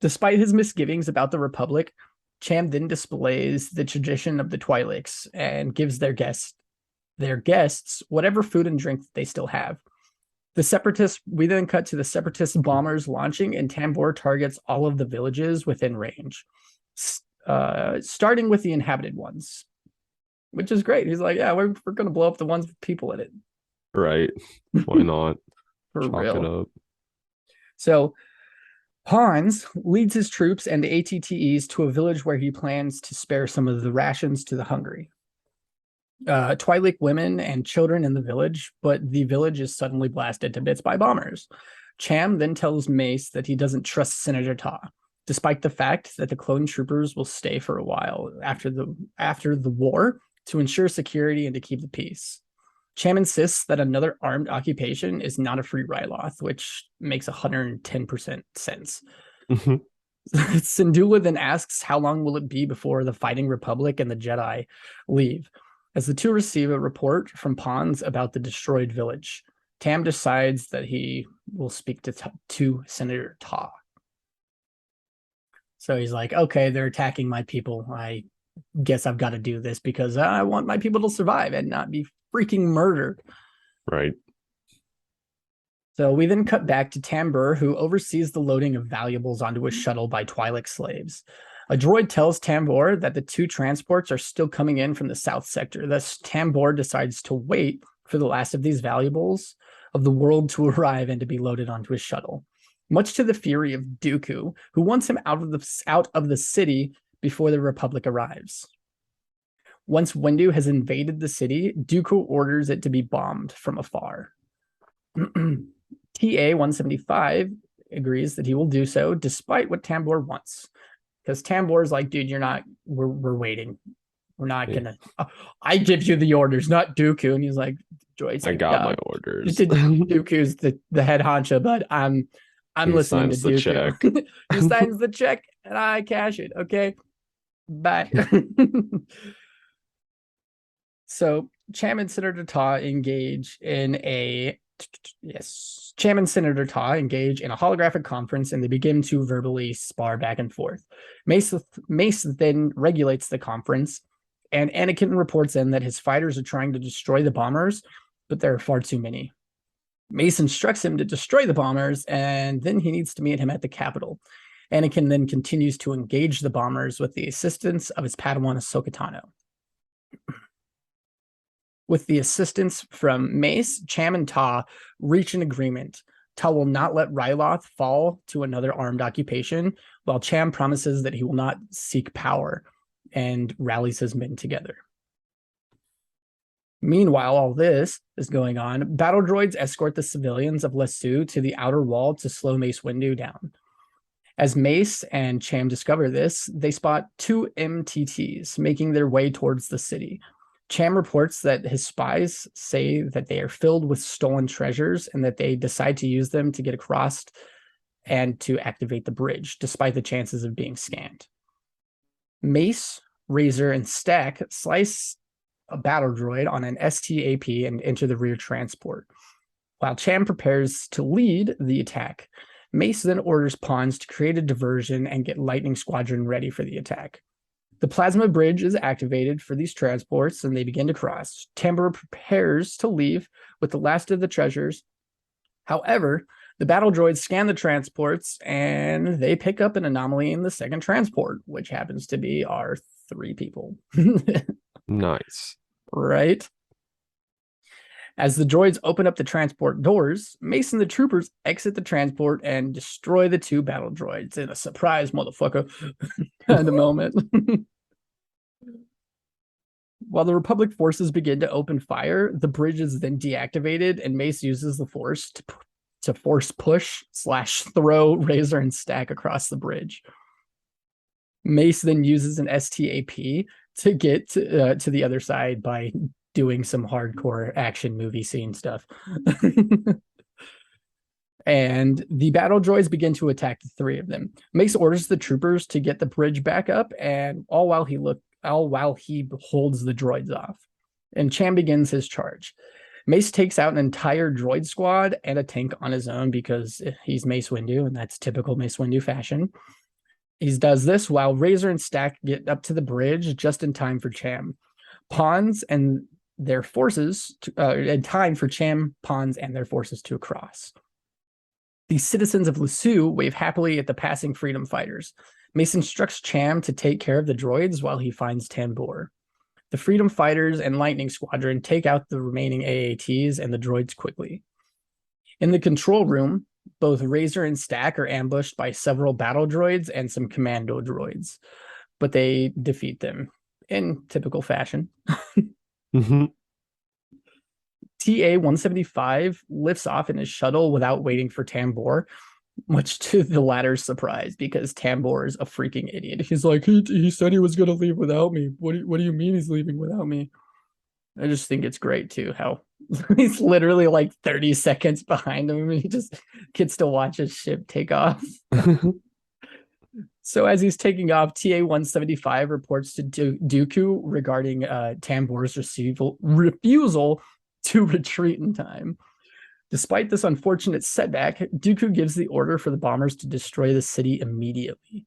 Despite his misgivings about the Republic, Cham then displays the tradition of the Twi'leks and gives their guests whatever food and drink they still have. We then cut to the Separatist bombers launching, and Tambor targets all of the villages within range, starting with the inhabited ones, which is great. He's like, yeah, we're going to blow up the ones with people in it. Right. Why not? For Chalk real. it up. So Hans leads his troops and ATTEs to a village where he plans to spare some of the rations to the hungry. Twi'lek women and children in the village, but the village is suddenly blasted to bits by bombers. Cham then tells Mace that he doesn't trust Senator Ta, despite the fact that the clone troopers will stay for a while after the war to ensure security and to keep the peace. Cham insists that another armed occupation is not a free Ryloth, which makes 110% sense. Syndulla then asks how long will it be before the Fighting Republic and the Jedi leave. As the two receive a report from Pons about the destroyed village, Tam decides that he will speak to Senator Ta. So he's like, okay, they're attacking my people. I guess I've got to do this because I want my people to survive and not be freaking murdered. Right. So we then cut back to Tambor, who oversees the loading of valuables onto a shuttle by Twi'lek slaves. A droid tells Tambor that the two transports are still coming in from the south sector. Thus, Tambor decides to wait for the last of these valuables of the world to arrive and to be loaded onto his shuttle. Much to the fury of Dooku, who wants him out of the city before the Republic arrives. Once Windu has invaded the city, Dooku orders it to be bombed from afar. TA-175 agrees that he will do so despite what Tambor wants. Because Tambor's like, dude, we're waiting. We're not gonna. I give you the orders, not Dooku. And he's like, droid's I like, got my orders. Dooku's the head honcho, but I'm listening to Dooku. He signs the check and I cash it. Okay, bye. So Cham and Senator Ta engage in a holographic conference, and they begin to verbally spar back and forth. Mace then regulates the conference, and Anakin reports in that his fighters are trying to destroy the bombers, but there are far too many. Mace instructs him to destroy the bombers, and then he needs to meet him at the Capitol. Anakin then continues to engage the bombers with the assistance of his Padawan Ahsoka Tano. With the assistance from Mace, Cham and Ta reach an agreement. Ta will not let Ryloth fall to another armed occupation, while Cham promises that he will not seek power and rallies his men together. Meanwhile, all this is going on. Battle droids escort the civilians of Lesu to the outer wall to slow Mace Windu down. As Mace and Cham discover this, they spot two MTTs making their way towards the city. Cham reports that his spies say that they are filled with stolen treasures and that they decide to use them to get across and to activate the bridge, despite the chances of being scanned. Mace, Razor, and Stack slice a battle droid on an STAP and enter the rear transport. While Cham prepares to lead the attack, Mace then orders pawns to create a diversion and get Lightning Squadron ready for the attack. The plasma bridge is activated for these transports, and they begin to cross. Tambor prepares to leave with the last of the treasures. However, the battle droids scan the transports, and they pick up an anomaly in the second transport, which happens to be our 3 people. Nice. Right? As the droids open up the transport doors, Mace and the troopers exit the transport and destroy the 2 battle droids in a surprise motherfucker kind of moment. While the Republic forces begin to open fire, the bridge is then deactivated, and Mace uses the Force to force push / throw Razor and Stack across the bridge. Mace then uses an STAP to get to the other side by doing some hardcore action movie scene stuff. And the battle droids begin to attack the 3 of them. Mace orders the troopers to get the bridge back up, and all while he holds the droids off. And Cham begins his charge. Mace takes out an entire droid squad and a tank on his own because he's Mace Windu, and that's typical Mace Windu fashion. He does this while Razor and Stack get up to the bridge just in time for Cham. Pawns and their forces, in time for Cham, Pawns, and their forces to cross. The citizens of Lesu wave happily at the passing freedom fighters. Mace instructs Cham to take care of the droids while he finds Tambor. The freedom fighters and Lightning Squadron take out the remaining AATs and the droids quickly. In the control room, both Razor and Stack are ambushed by several battle droids and some commando droids, but they defeat them in typical fashion. TA-175 lifts off in his shuttle without waiting for Tambor, much to the latter's surprise, because Tambor is a freaking idiot. He's like, he said he was going to leave without me. What do you mean he's leaving without me? I just think it's great, too, how he's literally like 30 seconds behind him, and he just gets to watch his ship take off. So as he's taking off, TA-175 reports to Dooku regarding Tambor's refusal to retreat in time. Despite this unfortunate setback, Dooku gives the order for the bombers to destroy the city immediately.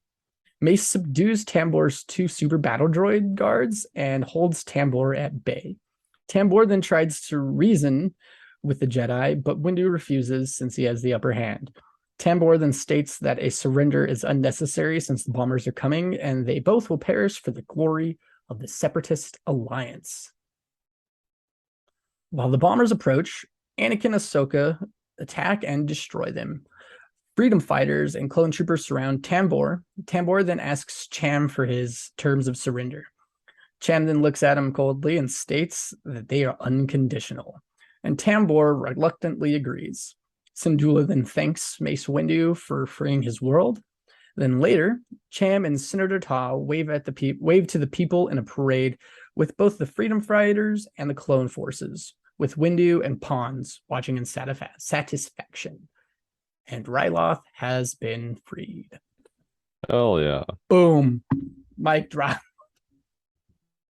Mace subdues Tambor's 2 super battle droid guards and holds Tambor at bay. Tambor then tries to reason with the Jedi, but Windu refuses since he has the upper hand. Tambor then states that a surrender is unnecessary since the bombers are coming, and they both will perish for the glory of the Separatist Alliance. While the bombers approach, Anakin and Ahsoka attack and destroy them. Freedom fighters and clone troopers surround Tambor. Tambor then asks Cham for his terms of surrender. Cham then looks at him coldly and states that they are unconditional, and Tambor reluctantly agrees. Syndulla then thanks Mace Windu for freeing his world. Then later, Cham and Senator Ta wave to the people in a parade with both the freedom fighters and the clone forces, with Windu and Pons watching in satisfaction. And Ryloth has been freed. Hell yeah. Boom. Mic drop.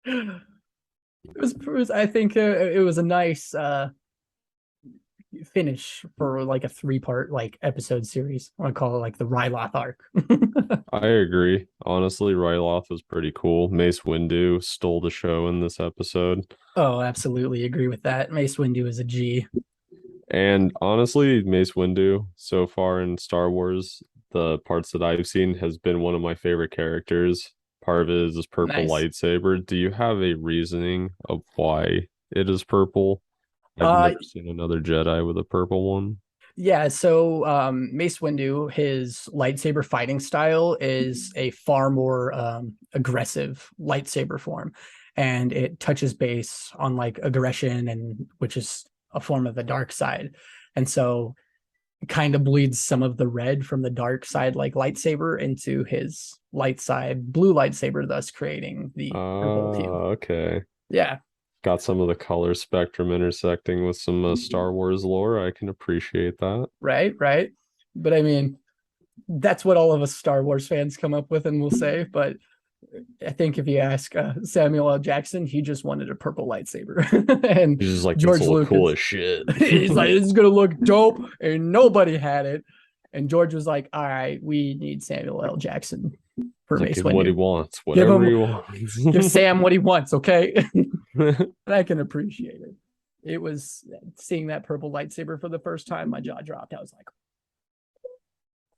I think it was a nice finish for like a 3-part like episode series. I want to call it like the Ryloth arc. I agree. Honestly, Ryloth was pretty cool. Mace Windu stole the show in this episode. Oh, absolutely agree with that. Mace Windu is a G. And honestly, Mace Windu so far in Star Wars, the parts that I've seen, has been one of my favorite characters. Part of it is this purple Nice. lightsaber. Do you have a reasoning of why it is purple? I've never seen another Jedi with a purple one. Yeah, so Mace Windu, his lightsaber fighting style is a far more aggressive lightsaber form, and it touches base on like aggression, and which is a form of the dark side, and so it kind of bleeds some of the red from the dark side like lightsaber into his light side blue lightsaber, thus creating the purple hue. Okay. Yeah. Got some of the color spectrum intersecting with some Star Wars lore. I can appreciate that. Right. But I mean, that's what all of us Star Wars fans come up with and will say. But I think if you ask Samuel L. Jackson, he just wanted a purple lightsaber. And He's just like, George this will look Lucas, cool as shit. he's like, this is going to look dope. And nobody had it. And George was like, all right, we need Samuel L. Jackson for Mace Give Windu. him what he wants, whatever he wants. Give Sam what he wants, okay? And I can appreciate it. It was seeing that purple lightsaber for the first time, my jaw dropped. I was like,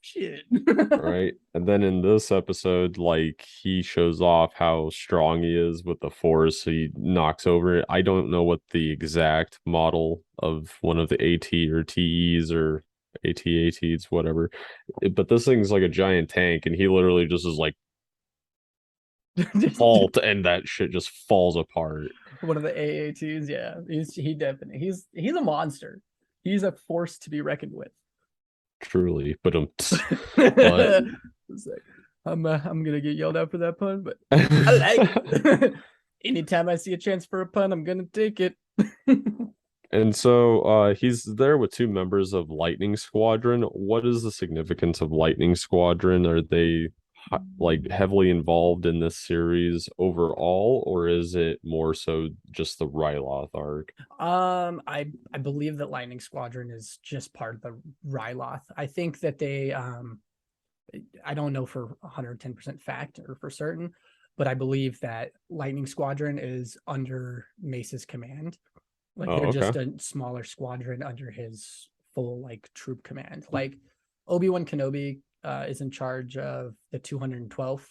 shit. Right. And then in this episode, like he shows off how strong he is with the force. He knocks over it. I don't know what the exact model of one of the AT or TEs or ATs, whatever. But this thing's like a giant tank, and he literally just is like fault, and that shit just falls apart. One of the AATs, yeah. He's a monster. He's a force to be reckoned with. Truly, but Like, I'm gonna get yelled out for that pun, but I like it. Anytime I see a chance for a pun, I'm gonna take it. And so he's there with 2 members of Lightning Squadron. What is the significance of Lightning Squadron? Are they like heavily involved in this series overall, or is it more so just the Ryloth arc? I believe that Lightning Squadron is just part of the Ryloth. I think that they I don't know for 110% fact or for certain, but I believe that Lightning Squadron is under Mace's command. Like they're just a smaller squadron under his full like troop command. Like Obi-Wan Kenobi is in charge of the 212th.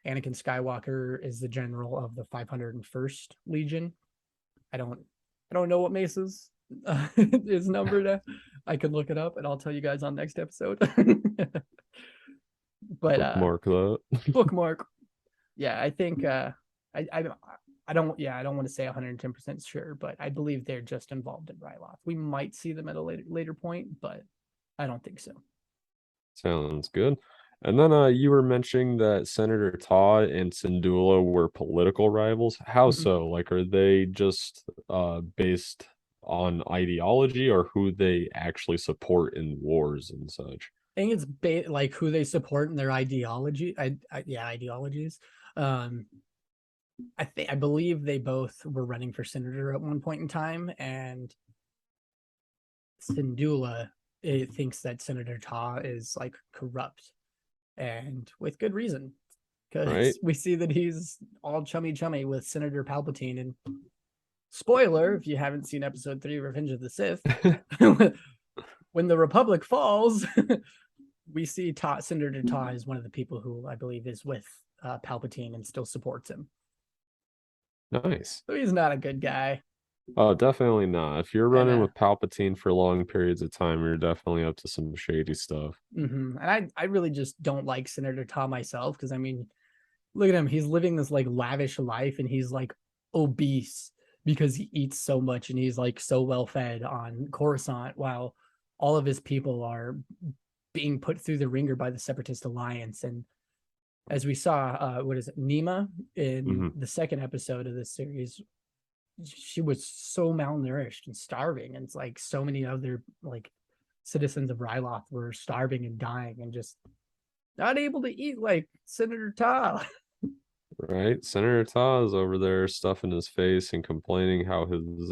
Anakin Skywalker is the general of the 501st Legion. I don't know what Mace's is numbered. I could look it up and I'll tell you guys on next episode. But bookmark that. Bookmark. Yeah, I think I don't want to say 110% sure, but I believe they're just involved in Ryloth. We might see them at a later point, but I don't think so. Sounds good. And then you were mentioning that Senator Todd and Syndulla were political rivals. How so? Like, are they just based on ideology, or who they actually support in wars and such? I think it's like who they support and their ideology. Ideologies. I believe they both were running for senator at one point in time, and Syndulla thinks that Senator Ta is like corrupt, and with good reason, because we see that he's all chummy with Senator Palpatine. And spoiler, if you haven't seen episode 3, Revenge of the Sith, when the Republic falls, we see Senator Ta is one of the people who I believe is with Palpatine and still supports him. Nice. So he's not a good guy. Oh, definitely not. If you're And running with Palpatine for long periods of time, you're definitely up to some shady stuff. and I really just don't like Senator Ta myself because I mean, look at him. He's living this like lavish life and he's like obese because he eats so much and he's like so well fed on Coruscant while all of his people are being put through the ringer by the Separatist Alliance. And as we saw, what is it, Nima in Hmm. the second episode of this series, she was so malnourished and starving, and it's like so many other like citizens of Ryloth were starving and dying and just not able to eat like Senator Ta. Right? Senator Taz over there stuffing his face and complaining how his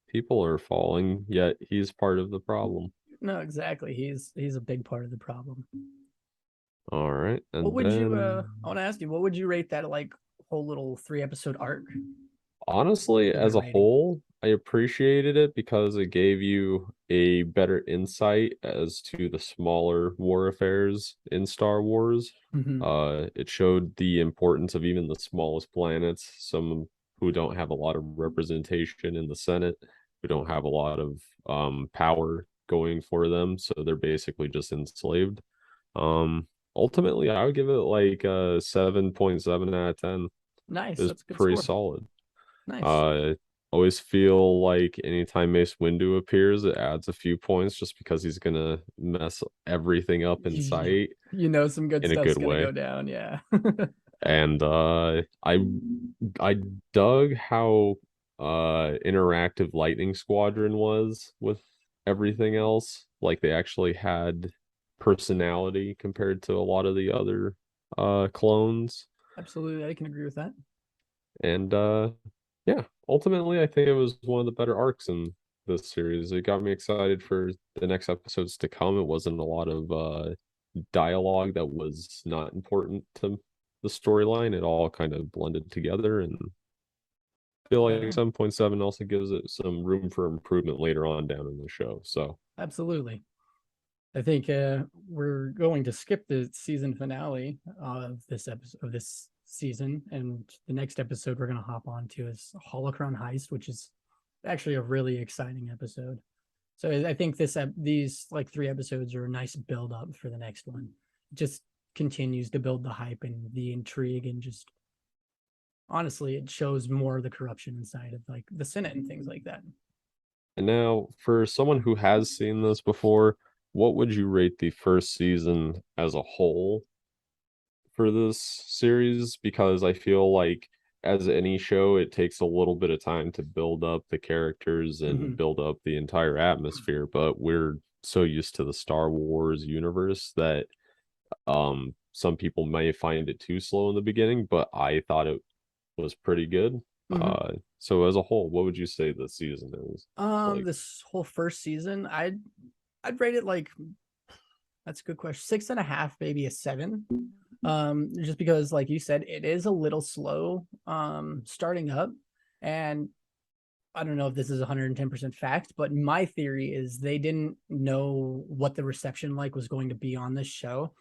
people are falling, yet he's part of the problem. No, exactly. He's a big part of the problem. All right. What And would you then I want to ask you, what would you rate that like whole little 3 episode arc? honestly, Give it a as a rating. whole, I appreciated it because it gave you a better insight as to the smaller war affairs in Star Wars. Mm-hmm. It showed the importance of even the smallest planets, some who don't have a lot of representation in the Senate, who don't have a lot of power going for them, so they're basically just enslaved. Ultimately, I would give it like a 7.7 out of 10. Nice. Is That's a good pretty score. solid. Nice. Uh, always feel like anytime Mace Windu appears, it adds a few points just because he's gonna mess everything up in sight You know some good in a stuff's good gonna go way. down, yeah. And I dug how interactive Lightning Squadron was with everything else. Like they actually had personality compared to a lot of the other clones. Absolutely, I can agree with that. And yeah, ultimately I think it was one of the better arcs in this series. It got me excited for the next episodes to come. It wasn't a lot of dialogue that was not important to the storyline. It all kind of blended together, and I feel Right like on. 7.7 also gives it some room for improvement later on down in the show. So Absolutely. I think we're going to skip the season finale of this episode of this season, and the next episode we're going to hop on to is Holocron Heist, which is actually a really exciting episode. So I think these like 3 episodes are a nice build up for the next one. It just continues to build the hype and the intrigue, and just honestly, it shows more of the corruption inside of like the Senate and things like that. and now for someone who has seen this before, what would you rate the first season as a whole for this series? Because I feel like as any show, it takes a little bit of time to build up the characters and Mm-hmm. build up the entire atmosphere, but we're so used to the Star Wars universe that some people may find it too slow in the beginning, but I thought it was pretty good. Mm-hmm. So as a whole, what would you say the season is like? This whole first season, I'd rate it like, that's a good question, 6.5, maybe a 7. Just because, like you said, it is a little slow starting up, and I don't know if this is 110% fact, but my theory is they didn't know what the reception like was going to be on this show.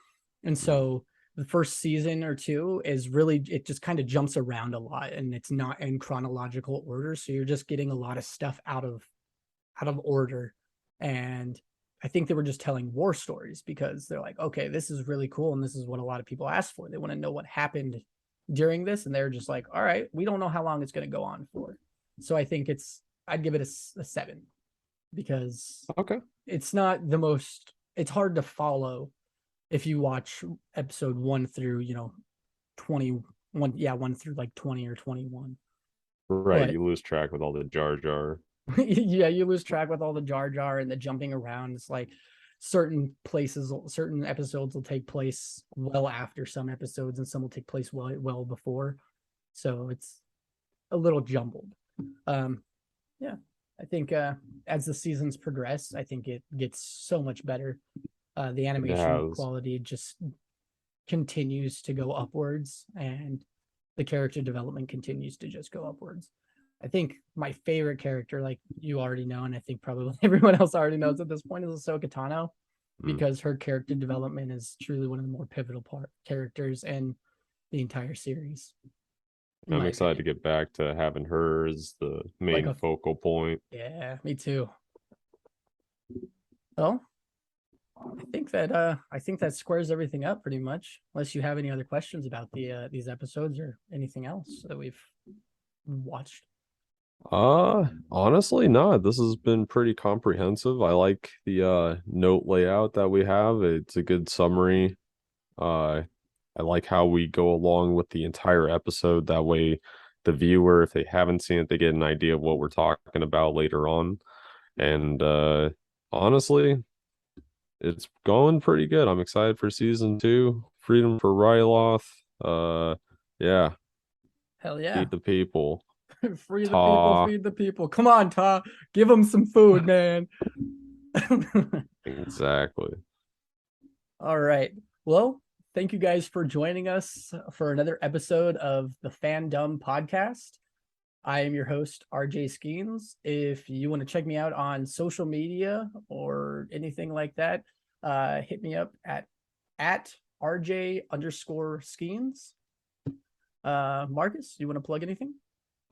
And so the first season or two is really, it just kind of jumps around a lot and it's not in chronological order. So you're just getting a lot of stuff out of order. And I think they were just telling war stories because they're like, okay, this is really cool. And this is what a lot of people ask for. They want to know what happened during this. And they're just like, all right, we don't know how long it's going to go on for. So I think I'd give it a 7 because Okay. it's not the most, it's hard to follow if you watch episode 1 through, 21. Yeah, 1 through like 20 or 21. Right, But you lose track with all the Jar Jar. yeah, you lose track with all the Jar Jar and the jumping around. It's like certain places, certain episodes will take place well after some episodes, and some will take place well before. So it's a little jumbled. Um, yeah, I think as the seasons progress, I think it gets so much better. The It animation has. quality just continues to go upwards, and the character development continues to just go upwards. I think my favorite character, like you already know, and I think probably everyone else already knows at this point, is Ahsoka Tano. because her character development is truly one of the more pivotal characters in the entire series. I'm excited to get back to having her as the main focal point. Yeah, me too. Well, I think that squares everything up pretty much. Unless you have any other questions about these episodes or anything else that we've watched. Honestly, not. This has been pretty comprehensive. I like the note layout that we have. It's a good summary. I like how we go along with the entire episode. That way, the viewer, if they haven't seen it, they get an idea of what we're talking about later on. And honestly, it's going pretty good. I'm excited for season 2. Freedom for Ryloth. Yeah. Hell yeah. Feed the people. Free the people, feed the people. Come on, Ta. Give them some food, man. Exactly. All right. Well, thank you guys for joining us for another episode of the Fandom Podcast. I am your host, RJ Skeens. If you want to check me out on social media or anything like that, hit me up at RJ_Skeens. Marcus, you want to plug anything?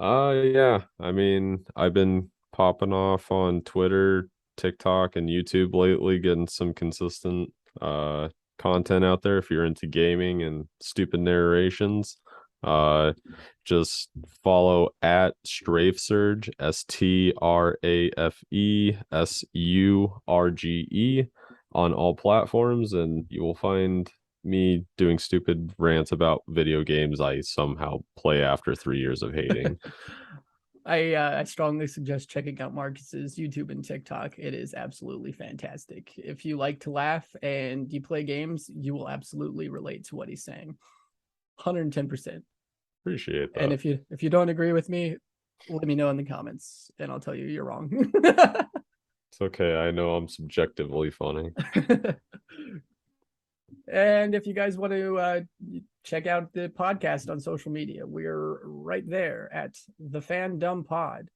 Yeah. I mean, I've been popping off on Twitter, TikTok, and YouTube lately, getting some consistent content out there if you're into gaming and stupid narrations. Just follow at Strafe Surge, STRAFESURGE on all platforms, and you will find me doing stupid rants about video games I somehow play after 3 years of hating. I strongly suggest checking out Marcus's YouTube and TikTok. It is absolutely fantastic. If you like to laugh and you play games, you will absolutely relate to what he's saying. 110%. Appreciate that. And if you don't agree with me, let me know in the comments and I'll tell you you're wrong. It's okay. I know I'm subjectively funny. And if you guys want to check out the podcast on social media, we're right there at the Fandom Pod.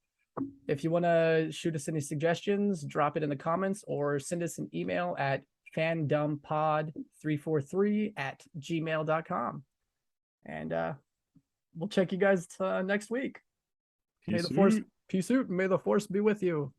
If you want to shoot us any suggestions, drop it in the comments or send us an email at fandompod343@gmail.com. And we'll check you guys next week. Peace out. May the force be with you.